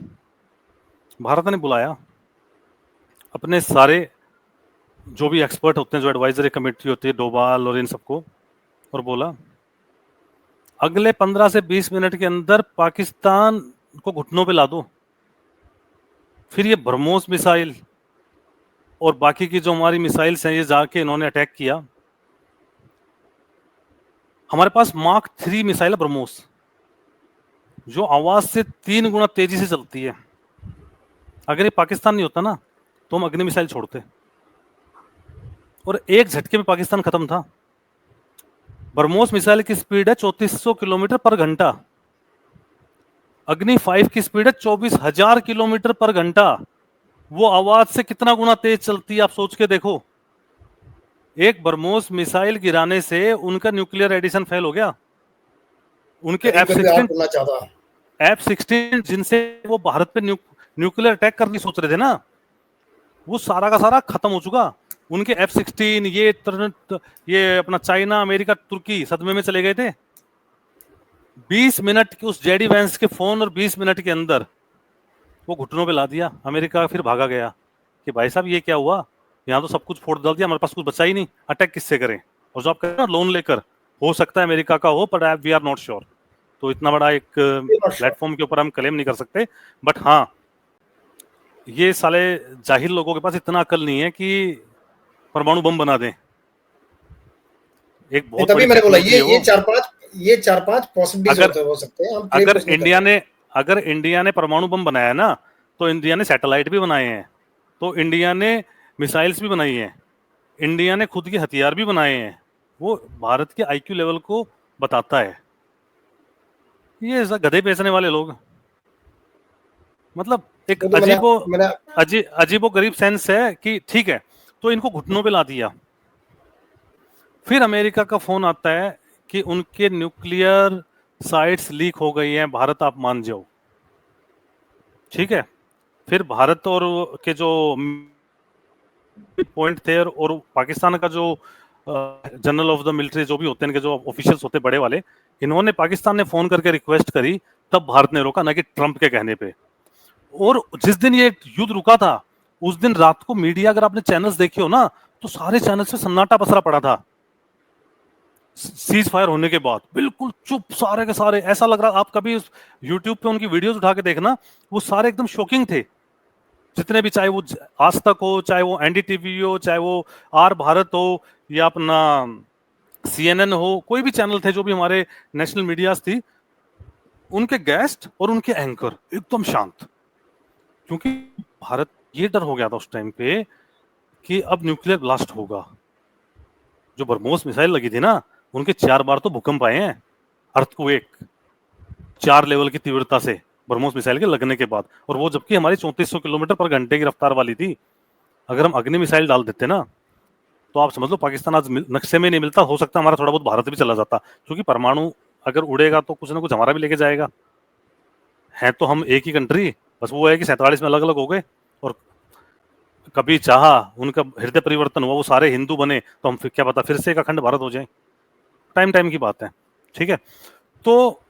भारत ने बुलाया अपने सारे जो भी एक्सपर्ट होते हैं, जो एडवाइजरी कमेटी होती है, डोभाल और इन सबको, और बोला अगले 15 से 20 मिनट के अंदर पाकिस्तान को घुटनों पे ला दो। फिर ये ब्रह्मोस मिसाइल और बाकी की जो हमारी मिसाइल्स हैं, ये जाके इन्होंने अटैक किया। हमारे पास मार्क 3 मिसाइल है ब्रह्मोस, जो आवाज से 3 गुना तेजी से चलती है। अगर ये पाकिस्तान नहीं होता ना, तो हम अग्नि मिसाइल छोड़ते, और एक झटके में पाकिस्तान खत्म था। ब्रह्मोस मिसाइल की स्पीड है 3400 किलोमीटर पर घंटा, अग्नि 5 की स्पीड है 24,000 किलोमीटर पर घंटा। वो आवाज से कितना गुना तेज चलती है, आप सोच के देखो। एक ब्रह्मोस मिसाइल गिराने से उनका न्यूक्लियर एडिशन फेल हो गया। उनके F-16 जिनसे वो भारत पे न्यूक्लियर अटैक करने सोच रहे थे ना, वो सारा का सारा खत्म हो चुका। उनके F-16 ये अपना चाइना, अमेरिका, तुर्की सदमे में चले गए थे। 20 मिनट के उस जेडी वेंस के फोन, और 20 मिनट के अंदर वो घुटनों पे ला दिया। अमेरिका फिर भागा गया कि भाई साहब ये क्या हुआ, यहाँ तो सब कुछ फोड़ डाल दिया, हमारे पास कुछ बचा ही नहीं, अटैक किससे करें। और जो आप कह रहे हैं ना लोन लेकर, हो सकता है अमेरिका का हो, पर वी आर नॉट श्योर। तो इतना बड़ा एक प्लेटफॉर्म के ऊपर हम क्लेम नहीं कर सकते, बट हाँ, ये साले जाहिल लोगों के पास इतना अकल नहीं है कि परमाणु बम बना दें। एक बहुत तभी मैंने बोला ये चार पांच पॉसिबिलिटीज हो सकते हैं। अगर इंडिया ने परमाणु बम बनाया ना, तो इंडिया ने सैटेलाइट भी बनाए हैं, तो इंडिया ने मिसाइल्स भी बनाई हैं, इंडिया ने खुद के हथियार भी बनाए हैं। वो भारत के आईक्यू लेवल को बताता है। ये गधे बेचने वाले लोग, मतलब एक अजीबो गरीब सेंस है कि ठीक है, तो इनको घुटनों पे ला दिया। फिर अमेरिका का फोन आता है कि उनके न्यूक्लियर साइट्स लीक हो गई हैं, भारत आप मान जाओ, ठीक है। फिर भारत और के जो पॉइंट थे, और पाकिस्तान का जो जनरल ऑफ द मिलिट्री जो भी होते हैं, इनके जो ऑफिशियल्स होते बड़े वाले, इन्होंने, पाकिस्तान ने फोन करके रिक्वेस्ट करी, तब भारत ने रोका, ना कि ट्रंप के कहने पे। और जिस दिन ये युद्ध रुका था, उस दिन रात को मीडिया, अगर आपने चैनल्स देखे हो ना, तो सारे चैनल से सन्नाटा पसरा पड़ा था। सीज फायर होने के बाद बिल्कुल चुप सारे के सारे, ऐसा लग रहा, आप कभी यूट्यूब पे उनकी वीडियोस उठा के देखना, वो सारे एकदम शॉकिंग थे, जितने भी, चाहे वो आज तक हो, चाहे वो एनडीटीवी हो, चाहे वो आर भारत हो, या अपना CNN हो, कोई भी चैनल थे जो भी हमारे नेशनल मीडियाज थी, उनके गेस्ट और उनके एंकर एकदम शांत, क्योंकि भारत ये डर हो गया था उस टाइम पे कि अब न्यूक्लियर ब्लास्ट होगा। जो ब्रह्मोस मिसाइल लगी थी ना, उनके 4 बार तो भूकंप आए हैं, अर्थक्वेक, 4 लेवल की तीव्रता से ब्रह्मोस मिसाइल के लगने के बाद, और वो जबकि हमारी 3400 किलोमीटर पर घंटे की रफ्तार वाली थी। अगर हम अग्नि मिसाइल डाल देते ना, तो आप समझ लो पाकिस्तान आज नक्शे में नहीं मिलता, हो सकता है हमारा थोड़ा बहुत भारत भी चला जाता, क्योंकि परमाणु अगर उड़ेगा तो कुछ ना कुछ हमारा भी लेके जाएगा। है तो हम एक ही कंट्री, बस वो है कि 47 में अलग अलग हो गए, और कभी चाहा, उनका हृदय परिवर्तन हुआ, वो सारे हिंदू बने, तो हम फिर क्या पता फिर से एक अखंड भारत हो जाए। टाइम टाइम की बात है, ठीक है। तो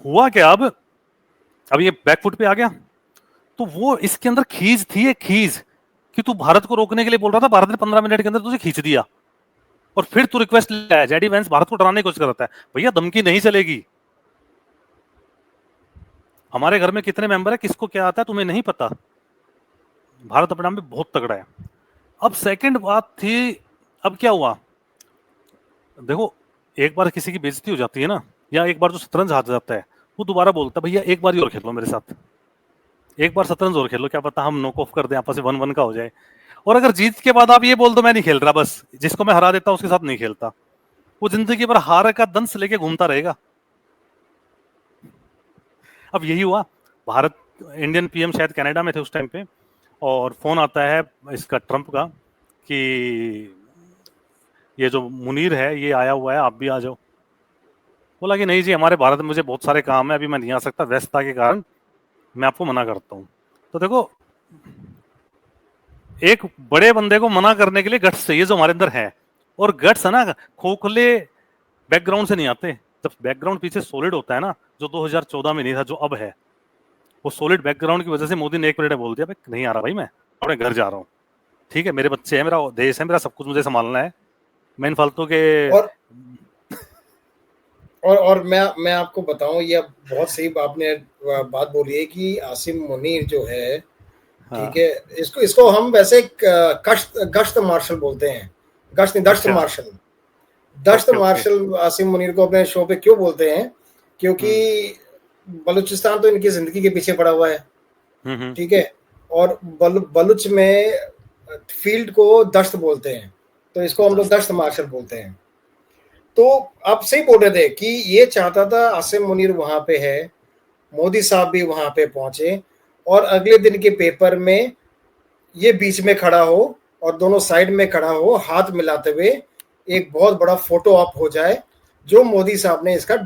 हुआ क्या, अब ये बैकफुट पे आ गया, तो वो इसके अंदर खींच थी, एक खींच कि तू भारत को रोकने के लिए बोल रहा था, भारत ने 15 मिनट के अंदर तुझे खींच दिया, और फिर तू रिक्वेस्ट ले आया। जेडी वेंस भारत को डराने की कोशिश करता है, भैया धमकी नहीं चलेगी। हमारे घर में कितने मेंबर है, किसको क्या आता है तुम्हें नहीं पता, भारत अपने आप में बहुत तगड़ा है। अब सेकंड बात थी, अब क्या हुआ, देखो एक बार किसी की बेइज्जती हो जाती है ना, या एक बार जो शतरंज हार जाता है, वो दोबारा बोलता है भैया एक बार ही और खेल लो मेरे साथ, एक बार शतरंज और खेल लो, क्या पता हम नॉक ऑफ कर दें, आपस में 1-1 का हो जाए। और अगर जीत के बाद आप ये बोल दो मैं नहीं खेल रहा, बस जिसको मैं हरा देता हूं उसके साथ नहीं खेलता, वो जिंदगी भर हार का दंश लेके घूमता रहेगा। अब यही हुआ, भारत, इंडियन पीएम शायद कनाडा में थे उस टाइम पे, और फोन आता है इसका ट्रंप का कि ये जो मुनीर है ये आया हुआ है, आप भी आ जाओ। बोला कि नहीं जी हमारे भारत में मुझे बहुत सारे काम है, अभी मैं नहीं आ सकता, व्यस्तता के कारण मैं आपको मना करता हूँ। तो देखो, एक बड़े बंदे को मना करने के लिए गट्स चाहिए जो हमारे अंदर है, और गट्स है ना खोखले बैकग्राउंड से नहीं आते। जब बैकग्राउंड पीछे सॉलिड होता है ना, जो 2014 में नहीं था, जो अब है, वो सॉलिड बैकग्राउंड की वजह से मोदी ने 1 मिनट में बोल दिया भाई नहीं आ रहा, भाई मैं अपने घर जा रहा हूँ, ठीक है, मेरे बच्चे हैं, मेरा देश है, मेरा सब कुछ मुझे संभालना है, मैं इन फालतू के। और मैं आपको बताऊं, ये बहुत सही आपने बात बोली है कि आसिम मुनीर जो है, ठीक है, इसको हम वैसे गश्त मार्शल बोलते हैं, गश्त नहीं, दश्त मार्शल। दश्त मार्शल आसिम मुनीर को अपने शो पे क्यों बोलते हैं, क्योंकि बलूचिस्तान तो इनकी जिंदगी के पीछे पड़ा हुआ है, ठीक है, और बलूच में फील्ड को दश्त बोलते हैं, तो इसको हम लोग दश्त मार्शल बोलते हैं। तो आप सही बोल रहे थे कि ये चाहता था आसिम मुनीर वहां पे है, मोदी साहब भी वहां पे पहुंचे, और अगले दिन के पेपर में ये बीच में खड़ा हो और दोनों साइड में खड़ा हो, हाथ मिलाते हुए एक बहुत बड़ा फोटो ऑप हो जाए, जो मोदी साहब ने इसका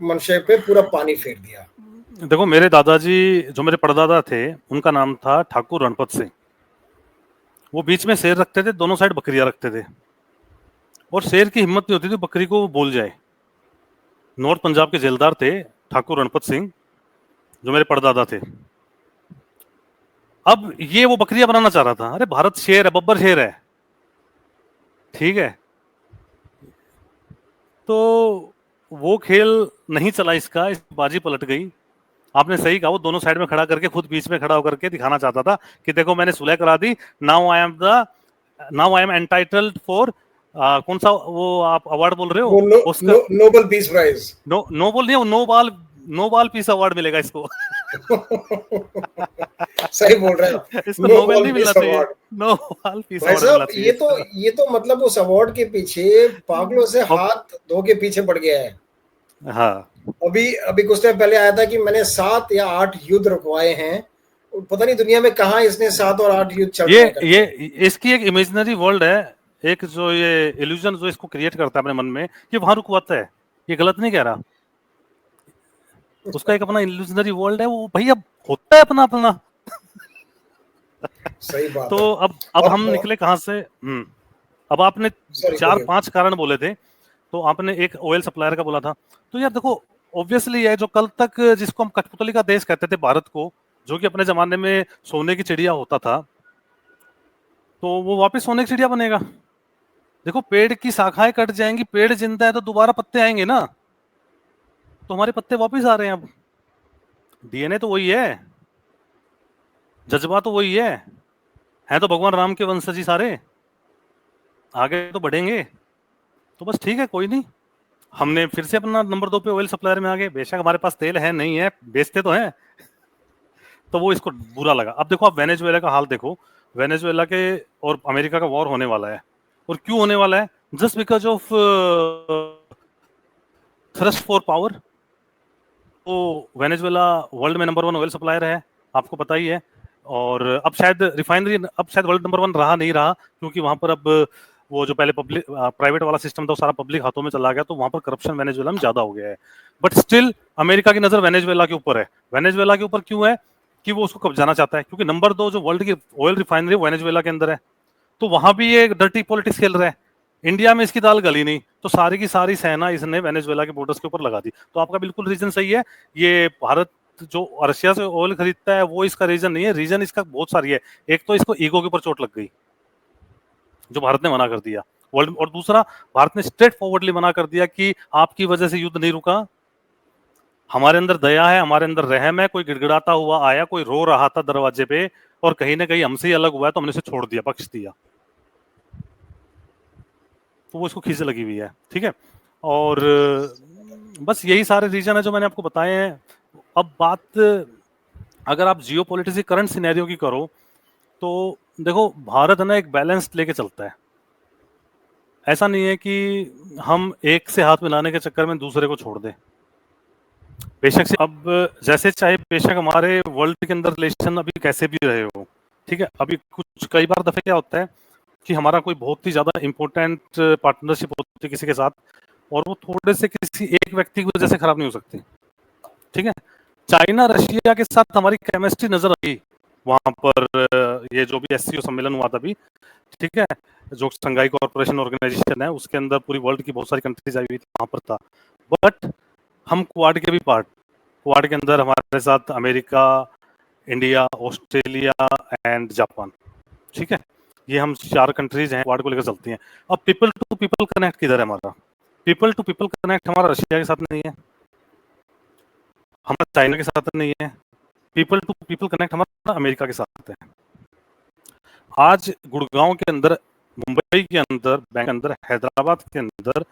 मंशे पे पूरा पानी फेर दिया। देखो मेरे दादाजी, जो मेरे परदादा थे, उनका नाम था ठाकुर रणपत सिंह। वो बीच में शेर रखते थे, दोनों साइड बकरियां रखते थे, और शेर की हिम्मत नहीं होती थी बकरी को बोल जाए। नॉर्थ पंजाब के जेलदार थे ठाकुर रणपत सिंह, जो मेरे परदादा थे। अब ये वो बकरियां बनाना चाह रहा था, अरे भारत शेर है, बब्बर शेर है, ठीक है, तो वो खेल नहीं चला इसका, इस बाजी पलट गई। आपने सही कहा, वो दोनों साइड में खड़ा करके खुद बीच में खड़ा होकर के दिखाना चाहता था कि देखो मैंने सुलह करा दी, now I am entitled for, कौन सा वो आप अवार्ड बोल रहे हो, नोबल पीस प्राइज। नोबल नहीं, नोबाल पीस अवार्ड मिलेगा इसको। सही बोल रहे हैं, इसको नोबेल नहीं मिलना चाहिए, नोबाल पीस भाई अवार्ड मिलना साहब। चाहिए। ये तो मतलब उस अवार्ड के पीछे पागलों से हाथ धो के पीछे पड़ गया है। हाँ, अभी कुछ टाइम पहले आया था कि मैंने 7 या 8 युद्ध रुकवाए हैं, पता नहीं दुनिया में कहाँ इसने 7 और 8 युद्ध चल रहे हैं। ये इसकी एक इमेजिनरी वर्ल्ड है, एक जो ये इल्यूजन जो इसको क्रिएट करता है अपने मन में, ये वहां रुकवाता है। ये गलत नहीं कह रहा, उसका एक अपना इल्यूजनरी वर्ल्ड है वो, भैया होता है अपना अपना। सही बात तो है। अब हम निकले कहां से, अब आपने 4-5 कारण बोले थे, तो आपने एक ऑयल सप्लायर का बोला था। तो यार देखो, ऑब्वियसली है, जो कल तक जिसको हम कठपुतली का देश कहते थे भारत को, जो कि अपने जमाने में सोने की चिड़िया होता था, तो वो वापस सोने की चिड़िया बनेगा। देखो पेड़ की शाखाएं कट जाएंगी, पेड़ जिंदा है तो दोबारा पत्ते आएंगे ना, तो हमारे पत्ते वापस आ रहे हैं। अब डीएनए तो वही है, जज्बा तो वही है तो भगवान राम के वंशज ही सारे, आगे तो बढ़ेंगे। तो बस ठीक है, कोई नहीं, हमने फिर से अपना नंबर 2 पे ऑयल सप्लायर में आ गए। बेशक हमारे पास तेल है नहीं है, बेचते तो हैं, तो वो इसको बुरा लगा। अब देखो, आप वेनेजुएला का हाल देखो, वेनेजुएला के और अमेरिका का वॉर होने वाला है, और क्यों होने वाला है? Just because of thrust for power. तो वेनेजुएला वर्ल्ड में नंबर 1 ऑयल सप्लायर है, आपको पता ही है। और अब शायद रिफाइनरी, अब शायद वर्ल्ड नंबर 1 रहा नहीं रहा, क्योंकि वहां पर अब वो जो पहले पब्लिक प्राइवेट वाला सिस्टम था वो सारा पब्लिक हाथों में चला गया, तो वहां पर करप्शन वेनेजुएला में ज्यादा हो गया है। बट स्टिल अमेरिका की नजर वेनेजुएला के ऊपर है। वेनेजुएला के ऊपर क्यों है? कि वो उसको कब्जाना चाहता है, क्योंकि नंबर 2 जो वर्ल्ड की ऑयल रिफाइनरी वेनेजुएला के अंदर है, तो वहां भी ये डर्टी पॉलिटिक्स खेल रहा है। इंडिया में इसकी दाल गली नहीं, तो सारी की सारी सेना इसने वेनेजुएला के बॉर्डर्स के ऊपर लगा दी। तो आपका बिल्कुल रीजन सही है। ये भारत जो रशिया से ऑयल खरीदता है वो इसका रीजन नहीं है, रीजन इसका बहुत सारी है। एक तो इसको ईगो के ऊपर चोट लग गई, जो भारत ने मना कर दिया वर्ल्ड, और दूसरा भारत ने स्ट्रेट फॉरवर्डली मना कर दिया कि आपकी वजह से युद्ध नहीं रुका, हमारे अंदर दया है, हमारे अंदर रहम है। कोई गिड़गिड़ाता हुआ आया, कोई रो रहा था दरवाजे पे, और कहीं ना कहीं हमसे ही अलग हुआ है, तो हमने उसे छोड़ दिया, बख्श दिया। तो वो इसको खींचे लगी हुई है, ठीक है। और बस यही सारे रीजन है जो मैंने आपको बताए हैं। अब बात अगर आप जियो पॉलिटिक्स की करंट सिनेरियो की करो, तो देखो, भारत है ना एक बैलेंस लेके चलता है। ऐसा नहीं है कि हम एक से हाथ मिलाने के चक्कर में दूसरे को छोड़ दें। बेशक से अब जैसे चाहे बेशक हमारे वर्ल्ड के अंदर रिलेशन अभी कैसे भी रहे हो, ठीक है। अभी कुछ कई बार दफे क्या होता है कि हमारा कोई बहुत ही ज्यादा इंपॉर्टेंट पार्टनरशिप होती है किसी के साथ, और वो थोड़े से किसी एक व्यक्ति की वजह से खराब नहीं हो सकती, ठीक है। चाइना रशिया के साथ हमारी केमिस्ट्री नजर आई वहां पर, ये जो भी एससीओ सम्मेलन हुआ था अभी, ठीक है, जो शंघाई कॉर्पोरेशन ऑर्गेनाइजेशन है उसके अंदर पूरी वर्ल्ड की बहुत सारी कंट्रीज आई हुई थी, वहां पर था। बट हम क्वाड के भी पार्ट, क्वाड के अंदर हमारे साथ America, India, Australia and Japan, ठीक है। ये हम 4 कंट्रीज हैं क्वाड को लेकर चलती हैं। अब पीपल टू पीपल कनेक्ट किधर है हमारा? पीपल टू पीपल कनेक्ट हमारा रशिया के साथ नहीं है, हमारा चाइना के साथ नहीं है। पीपल टू पीपल कनेक्ट हमारा अमेरिका के साथ है। आज गुड़गांव के अंदर, मुंबई के अंदर, बैंक के अंदर, हैदराबाद के अंदर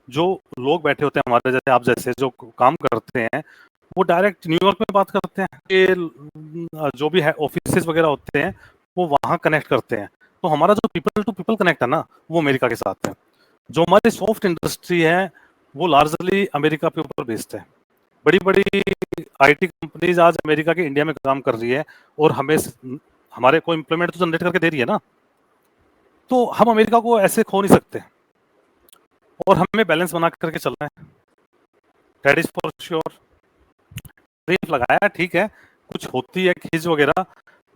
जो लोग बैठे होते हैं हमारे जैसे, आप जैसे जो काम करते हैं, वो डायरेक्ट न्यूयॉर्क में बात करते हैं। ये जो भी है ऑफिसेज वगैरह होते हैं वो वहां कनेक्ट करते हैं। तो हमारा जो पीपल टू पीपल कनेक्ट है ना, वो अमेरिका के साथ है। जो हमारी सॉफ्ट इंडस्ट्री है वो लार्जली अमेरिका के ऊपर बेस्ड है। बड़ी बड़ी आईटी कंपनीज आज अमेरिका के इंडिया में काम कर रही है, और हमें हमारे को एम्प्लॉयमेंट तो जनरेट करके दे रही है ना। तो हम अमेरिका को ऐसे खो नहीं सकते, और हमें बैलेंस बना करके चलना है। That is for sure. Tariff लगाया ठीक है, कुछ होती है खींच वगैरह,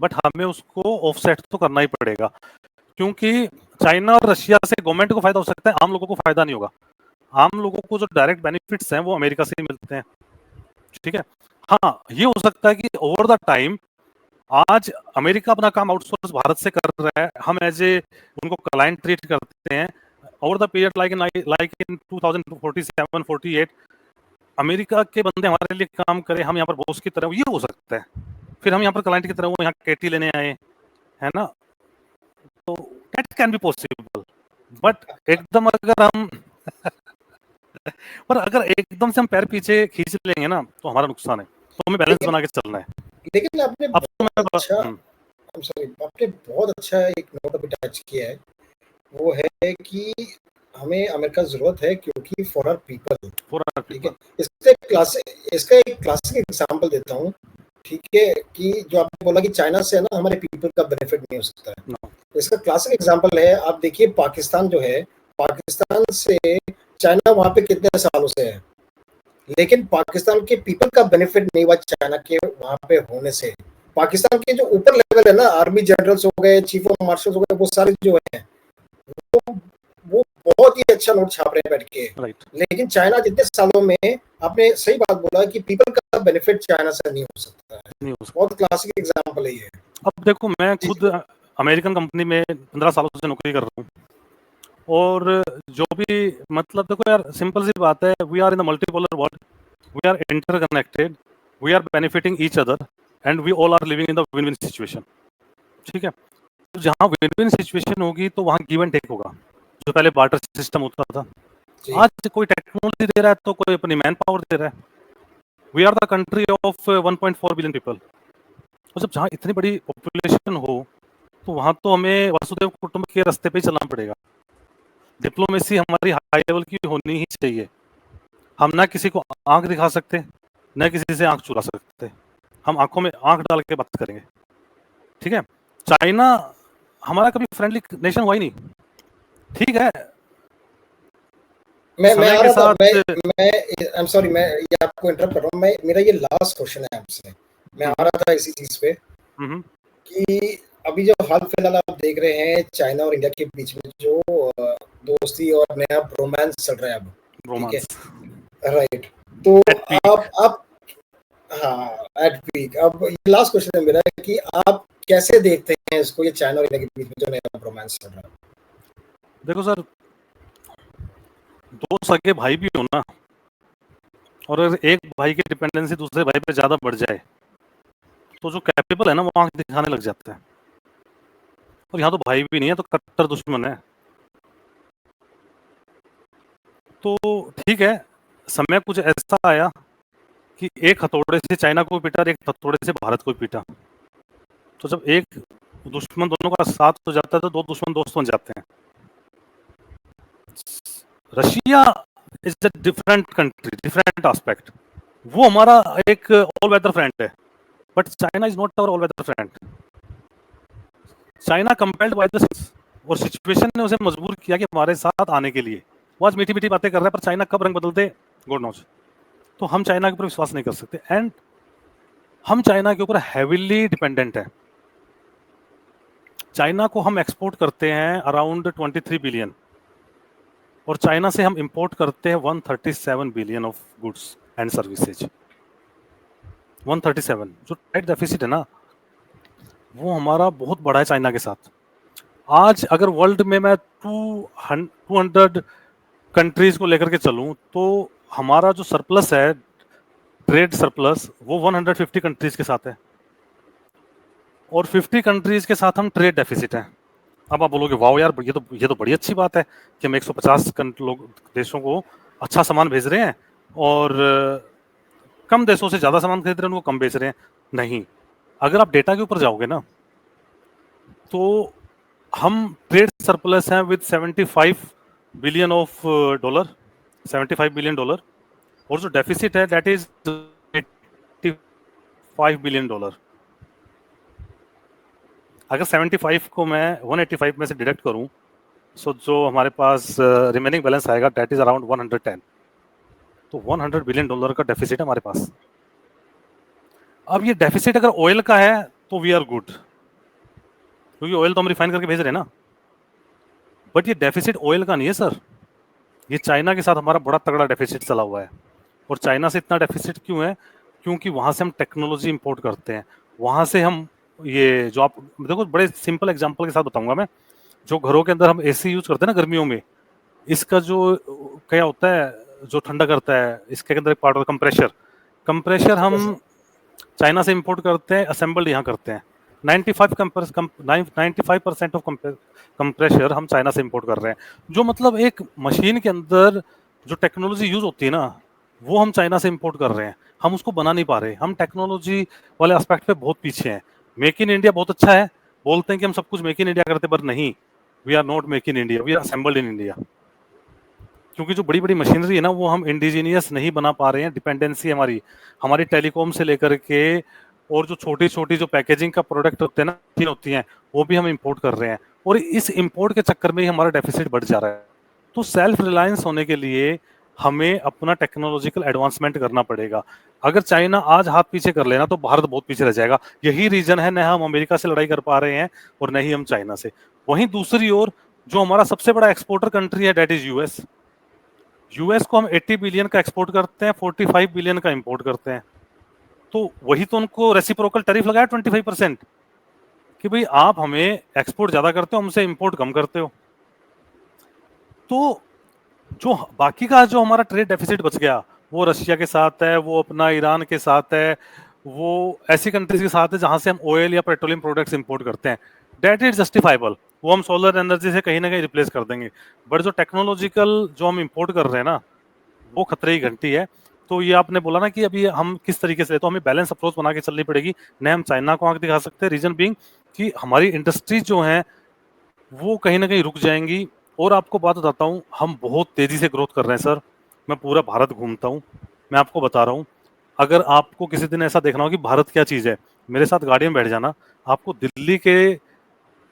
बट हमें उसको ऑफसेट तो करना ही पड़ेगा, क्योंकि चाइना और रशिया से गवर्नमेंट को फायदा हो सकता है, आम लोगों को फायदा नहीं होगा। आम लोगों को जो डायरेक्ट बेनिफिट्स हैं वो अमेरिका से ही मिलते हैं, ठीक है। हाँ, ये हो सकता है कि ओवर द टाइम आज अमेरिका अपना काम आउटसोर्स भारत से कर रहा है, हम एज ए उनको क्लाइंट ट्रीट करते हैं। Over the period like in 2047 48 America के बंदे हमारे लिए काम करें, हम यहाँ पर बॉस की तरह, ये हो सकता है। फिर हम यहाँ पर क्लाइंट की तरह वो यहाँ केटी लेने आए, है ना। तो that can be possible, but एकदम अगर हम पर अगर एकदम से हम पैर पीछे खींच लेंगे ना तो हमारा नुकसान है। तो हमें बैलेंस बना के चलना है। लेकिन आपने अब तो मैं अच्छा, आपने बहुत अच्छा एक नोट अभी टच किया है, वो है कि हमें अमेरिका जरूरत है क्योंकि फॉर आवर पीपल, ठीक है। इसका एक क्लासिक एग्जांपल देता हूँ, ठीक है, कि जो आपने बोला कि चाइना से है ना हमारे पीपल का बेनिफिट नहीं हो सकता है। इसका क्लासिक एग्जांपल है, आप देखिए पाकिस्तान जो है, पाकिस्तान से चाइना वहां पे कितने सालों से है, लेकिन पाकिस्तान के पीपल का बेनिफिट नहीं हुआ चाइना के वहां पे होने से। पाकिस्तान के जो ऊपर लेवल है ना, आर्मी जनरल्स हो गए, चीफ ऑफ मार्शल्स हो गए, वो सारे जो है वो बहुत ही अच्छा नोट छाप रहे हैं बैठ के। लेकिन चाइना जितने सालों में, आपने सही बात बोला कि पीपल का बेनिफिट चाइना से नहीं हो सकता है। बहुत क्लासिक एग्जांपल है ये। अब देखो, मैं खुद अमेरिकन कंपनी में 15 सालों से नौकरी कर रहा हूँ, और जो भी मतलब देखो यार, सिंपल सी बात है, we are in the multipolar world, we are interconnected, we are benefiting each other, and we all are living in the win win situation, ठीक है। तो जहाँ विन विन सिचुएशन होगी तो वहाँ गिव एंड टेक होगा। जो पहले बार्टर सिस्टम होता था, आज कोई टेक्नोलॉजी दे रहा है तो कोई अपनी मैन पावर दे रहा है। We are the country of 1.4 billion people, और जब जहाँ इतनी बड़ी पॉपुलेशन हो तो वहाँ तो हमें वसुधैव कुटुंब के रास्ते पे ही चलना पड़ेगा। डिप्लोमेसी हमारी हाई लेवल की होनी ही चाहिए। हम ना किसी को आंख दिखा सकते, न किसी से आंख चुरा सकते। हम आंखों में आंख डाल के बात करेंगे, ठीक है। चाइना हमारा कभी फ्रेंडली नेशन हुआ ही नहीं, ठीक है। मैं समय आ के रहा था, साथ मैं आई एम सॉरी, मैं ये आपको इंटरप्ट कर रहा हूँ। मैं, मेरा ये लास्ट क्वेश्चन है आपसे। मैं आ रहा था इसी चीज पे कि अभी जो हाल फिलहाल आप देख रहे हैं चाइना और इंडिया के बीच में जो दोस्ती और नया रोमांस चल रहा है अब, ठीक है, रोमांस राइट। तो एट पीक। आप हाँ, एट पीक। अब ये लास्ट क्वेश्चन है मेरा कि आप कैसे देखते हैं इसको, ये चाइना और इंडिया के बीच में जो नया रोमांस चल रहा है? देखो सर, दो सगे भाई भी हो ना, और अगर एक भाई की डिपेंडेंसी दूसरे भाई पे ज्यादा बढ़ जाए तो जो कैपेबल है ना वो आंख दिखाने लग जाता है। और यहाँ तो भाई भी नहीं है, तो कट्टर दुश्मन है। तो ठीक है, समय कुछ ऐसा आया कि एक हथौड़े से चाइना को पीटा और एक हथौड़े से भारत को पीटा। तो जब एक दुश्मन दोनों का साथ हो जाता है तो दो दुश्मन दोस्त बन जाते हैं। Russia is a different country, different aspect. वो हमारा एक ऑल वेदर फ्रेंड है, but China is not our all weather friend. China compelled by the, और सिचुएशन ने उसे मजबूर किया कि हमारे साथ आने के लिए। वो आज मीठी मीठी बातें कर रहा है, पर चाइना कब रंग बदलते गॉड नोज। तो हम चाइना के ऊपर विश्वास नहीं कर सकते, एंड हम चाइना के ऊपर हैवीली डिपेंडेंट है। चाइना को हम एक्सपोर्ट करते हैं अराउंड 23 बिलियन, और चाइना से हम इंपोर्ट करते हैं 137 billion of goods and services. 137, जो ट्रेड डेफिसिट है ना, वो हमारा बहुत बड़ा है चाइना के साथ। आज अगर वर्ल्ड में मैं 200 कंट्रीज को लेकर के चलूं तो हमारा जो सरप्लस है, ट्रेड सरप्लस, वो 150 कंट्रीज के साथ है, और 50 कंट्रीज के साथ हम ट्रेड डेफिसिट है। अब आप बोलोगे वाह यार, ये तो बड़ी अच्छी बात है कि हम 150 लोग देशों को अच्छा सामान भेज रहे हैं, और कम देशों से ज्यादा सामान खरीद रहे हैं, उनको कम बेच रहे हैं। नहीं, अगर आप डेटा के ऊपर जाओगे ना तो हम ट्रेड सरप्लस हैं with 75 billion of dollar, 75 billion dollar, और जो डेफिसिट है दैट इज 85 बिलियन डॉलर। अगर 75 को मैं 185 में से डिडक्ट करूं, सो जो हमारे पास रिमेनिंग बैलेंस आएगा दैट इज अराउंड 110। तो 100 बिलियन डॉलर का डेफिसिट है हमारे पास। अब ये डेफिसिट अगर ऑयल का है तो वी आर गुड, क्योंकि ऑयल तो हम रिफाइन करके भेज रहे हैं ना। बट ये डेफिसिट ऑयल का नहीं है सर, ये चाइना के साथ हमारा बड़ा तगड़ा डेफिसिट चला हुआ है। और चाइना से इतना डेफिसिट क्यों है? क्योंकि वहां से हम टेक्नोलॉजी इंपोर्ट करते हैं, वहां से हम, ये जो आप देखो, बड़े सिंपल एग्जांपल के साथ बताऊंगा मैं। जो घरों के अंदर हम एसी यूज करते हैं ना गर्मियों में, इसका जो क्या होता है, जो ठंडा करता है, इसके अंदर एक पार्ट होता है कंप्रेशर। कंप्रेशर हम चाइना से इंपोर्ट करते हैं, असेंबल्ड यहाँ करते हैं। 95% ऑफ कंप्रेशर हम चाइना से इंपोर्ट कर रहे हैं। जो मतलब एक मशीन के अंदर जो टेक्नोलॉजी यूज होती है ना, वो हम चाइना से इंपोर्ट कर रहे हैं। हम उसको बना नहीं पा रहे। हम टेक्नोलॉजी वाले एस्पेक्ट पे बहुत पीछे हैं। मेक इन इंडिया बहुत अच्छा है, बोलते हैं कि हम सब कुछ मेक इन इंडिया करते, पर नहीं, we are not make in India, we are assembled in India. क्योंकि जो बड़ी बड़ी मशीनरी है ना, वो हम इंडिजीनियस नहीं बना पा रहे हैं। डिपेंडेंसी हमारी हमारी टेलीकॉम से लेकर के, और जो छोटी छोटी जो पैकेजिंग का प्रोडक्ट होते हैं ना, मशीन होती हैं, वो भी हम इंपोर्ट कर रहे हैं। और इस इंपोर्ट के चक्कर में ही हमारा डेफिसिट बढ़ जा रहा है। तो सेल्फ रिलायंस होने के लिए हमें अपना टेक्नोलॉजिकल एडवांसमेंट करना पड़ेगा। अगर चाइना आज हाथ पीछे कर लेना तो भारत बहुत पीछे रह जाएगा। यही रीजन है, न हम अमेरिका से लड़ाई कर पा रहे हैं और न ही हम चाइना से। वहीं दूसरी ओर जो हमारा सबसे बड़ा एक्सपोर्टर कंट्री है दैट इज यूएस। यूएस को हम 80 बिलियन का एक्सपोर्ट करते हैं, 45 बिलियन का इंपोर्ट करते हैं। तो वही तो उनको रेसिप्रोकल टैरिफ लगाया 25%, कि भाई आप हमें एक्सपोर्ट ज्यादा करते हो, हमसे इंपोर्ट कम करते हो। तो जो बाकी का जो हमारा ट्रेड डेफिसिट बच गया, वो रशिया के साथ है, वो अपना ईरान के साथ है, वो ऐसी कंट्रीज के साथ है जहां से हम ऑयल या पेट्रोलियम प्रोडक्ट्स इंपोर्ट करते हैं। डेट इज जस्टिफाइबल, वो हम सोलर एनर्जी से कहीं ना कहीं रिप्लेस कर देंगे। बट जो टेक्नोलॉजिकल जो हम इंपोर्ट कर रहे हैं ना, वो खतरे की घंटी है। तो ये आपने बोला ना कि अभी हम किस तरीके से, तो हमें बैलेंस अप्रोच बना के चलनी पड़ेगी। न हम चाइना को आंख दिखा सकते हैं, रीजन बीइंग कि हमारी इंडस्ट्रीज जो हैं वो कहीं ना कहीं रुक जाएंगी। और आपको बात बताता हूँ, हम बहुत तेजी से ग्रोथ कर रहे हैं सर। मैं पूरा भारत घूमता हूँ, मैं आपको बता रहा हूँ, अगर आपको किसी दिन ऐसा देखना हो कि भारत क्या चीज है, मेरे साथ गाड़ी में बैठ जाना, आपको दिल्ली के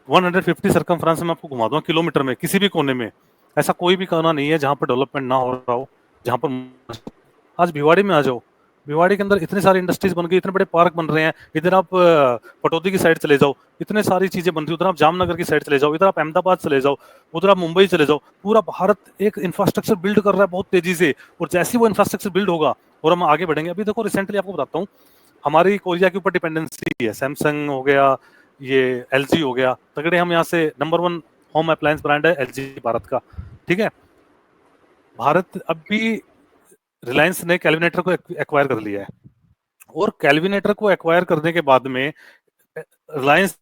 150 सर्कमफ्रेंस में आपको घुमा दूंगा, किलोमीटर में किसी भी कोने में। ऐसा कोई भी कोना नहीं है जहां पर डेवलपमेंट ना हो रहा हो, जहां पर आज भिवाड़ी में आ जाओ, भिवाड़ी के अंदर इतनी सारी इंडस्ट्रीज बन गई, इतने बड़े पार्क बन रहे हैं। इधर आप पटौदी की साइड चले जाओ, इतने सारी चीजें बन रही, उधर आप जामनगर की साइड चले जाओ, इधर आप अहमदाबाद चले जाओ, उधर आप मुंबई चले जाओ। पूरा भारत एक इंफ्रास्ट्रक्चर बिल्ड कर रहा है बहुत तेजी से, और जैसे ही वो इंफ्रास्ट्रक्चर बिल्ड होगा और हम आगे बढ़ेंगे। अभी देखो रिसेंटली आपको बताता हूँ, हमारी कोरिया के ऊपर डिपेंडेंसी है, सैमसंग हो गया, ये एलजी हो गया, तगड़े हम यहाँ से नंबर 1 होम अप्लायंस ब्रांड है एलजी भारत का, ठीक है। भारत अभी रिलायंस ने कैलविनेटर को एक्वायर कर लिया है, और कैलविनेटर को एक्वायर करने के बाद में रिलायंस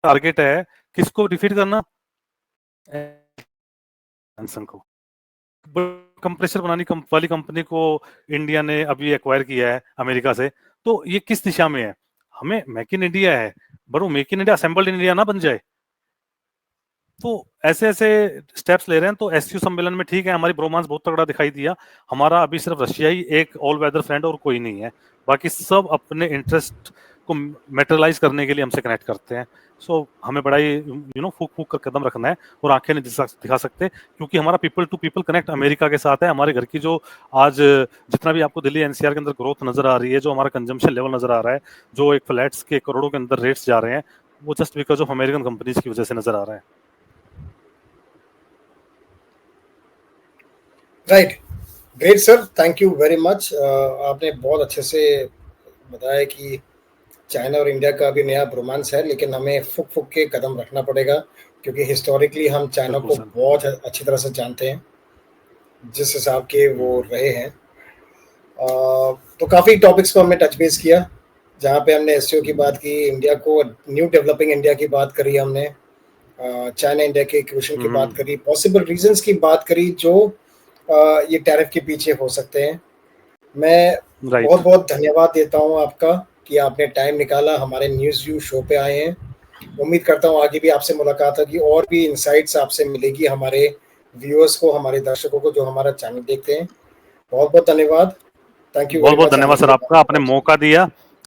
टारगेट है किसको डिफीट करना, सैमसंग को। कंप्रेसर बनाने वाली कंपनी को इंडिया ने अभी एक्वायर किया है अमेरिका से। तो ये किस दिशा में है, हमें मेक इन इंडिया है, बट वो make in India assembled in India ना बन जाए। तो ऐसे ऐसे स्टेप्स ले रहे हैं। तो एससीओ सम्मेलन में ठीक है, हमारी ब्रोमांस बहुत तगड़ा दिखाई दिया। हमारा अभी सिर्फ रशिया ही एक ऑल वेदर फ्रेंड और कोई नहीं है, बाकी सब अपने इंटरेस्ट को मेटेरियलाइज करने के लिए हमसे कनेक्ट करते हैं। सो हमें बड़ा ही फूक फूक कर कदम रखना है, और आंखें नहीं दिखा सकते, क्योंकि हमारा people to people connect America के साथ है। हमारे घर की जो आज जितना भी आपको दिल्ली एनसीआर के अंदर ग्रोथ नजर आ रही है, जो हमारा कंजम्पशन लेवल नजर आ रहा है, जो एक फ्लैट्स के करोड़ों के अंदर रेट्स जा रहे हैं, वो just because of American companies की वजह से नजर आ रहा है। Right, great sir, thank you very much. आपने बहुत अच्छे से बताया कि चाइना और इंडिया का अभी नया रोमांस है, लेकिन हमें फुक फुक के कदम रखना पड़ेगा, क्योंकि हिस्टोरिकली हम चाइना को बहुत अच्छी तरह से जानते हैं, जिस हिसाब के वो रहे हैं। तो काफ़ी टॉपिक्स को हमने टच बेस किया, जहाँ पे हमने एससीओ की बात की, इंडिया को न्यू डेवलपिंग इंडिया की बात करी हमने, चाइना इंडिया के इक्वेशन की बात करी, पॉसिबल रीजंस की बात करी जो ये टैरिफ के पीछे हो सकते हैं। मैं बहुत बहुत धन्यवाद देता हूँ आपका कि आपने टाइम निकाला, हमारे न्यूज़ व्यू शो पे आए हैं। उम्मीद करता हूँ आगे भी आपसे मुलाकात होगी, और भी इंसाइट्स आपसे मिलेगी हमारे व्यूअर्स को, हमारे दर्शकों को जो हमारा चैनल देखते हैं। बहुत बहुत धन्यवाद, थैंक यू। बहुत बहुत धन्यवाद सर आपका, आपने मौका दिया।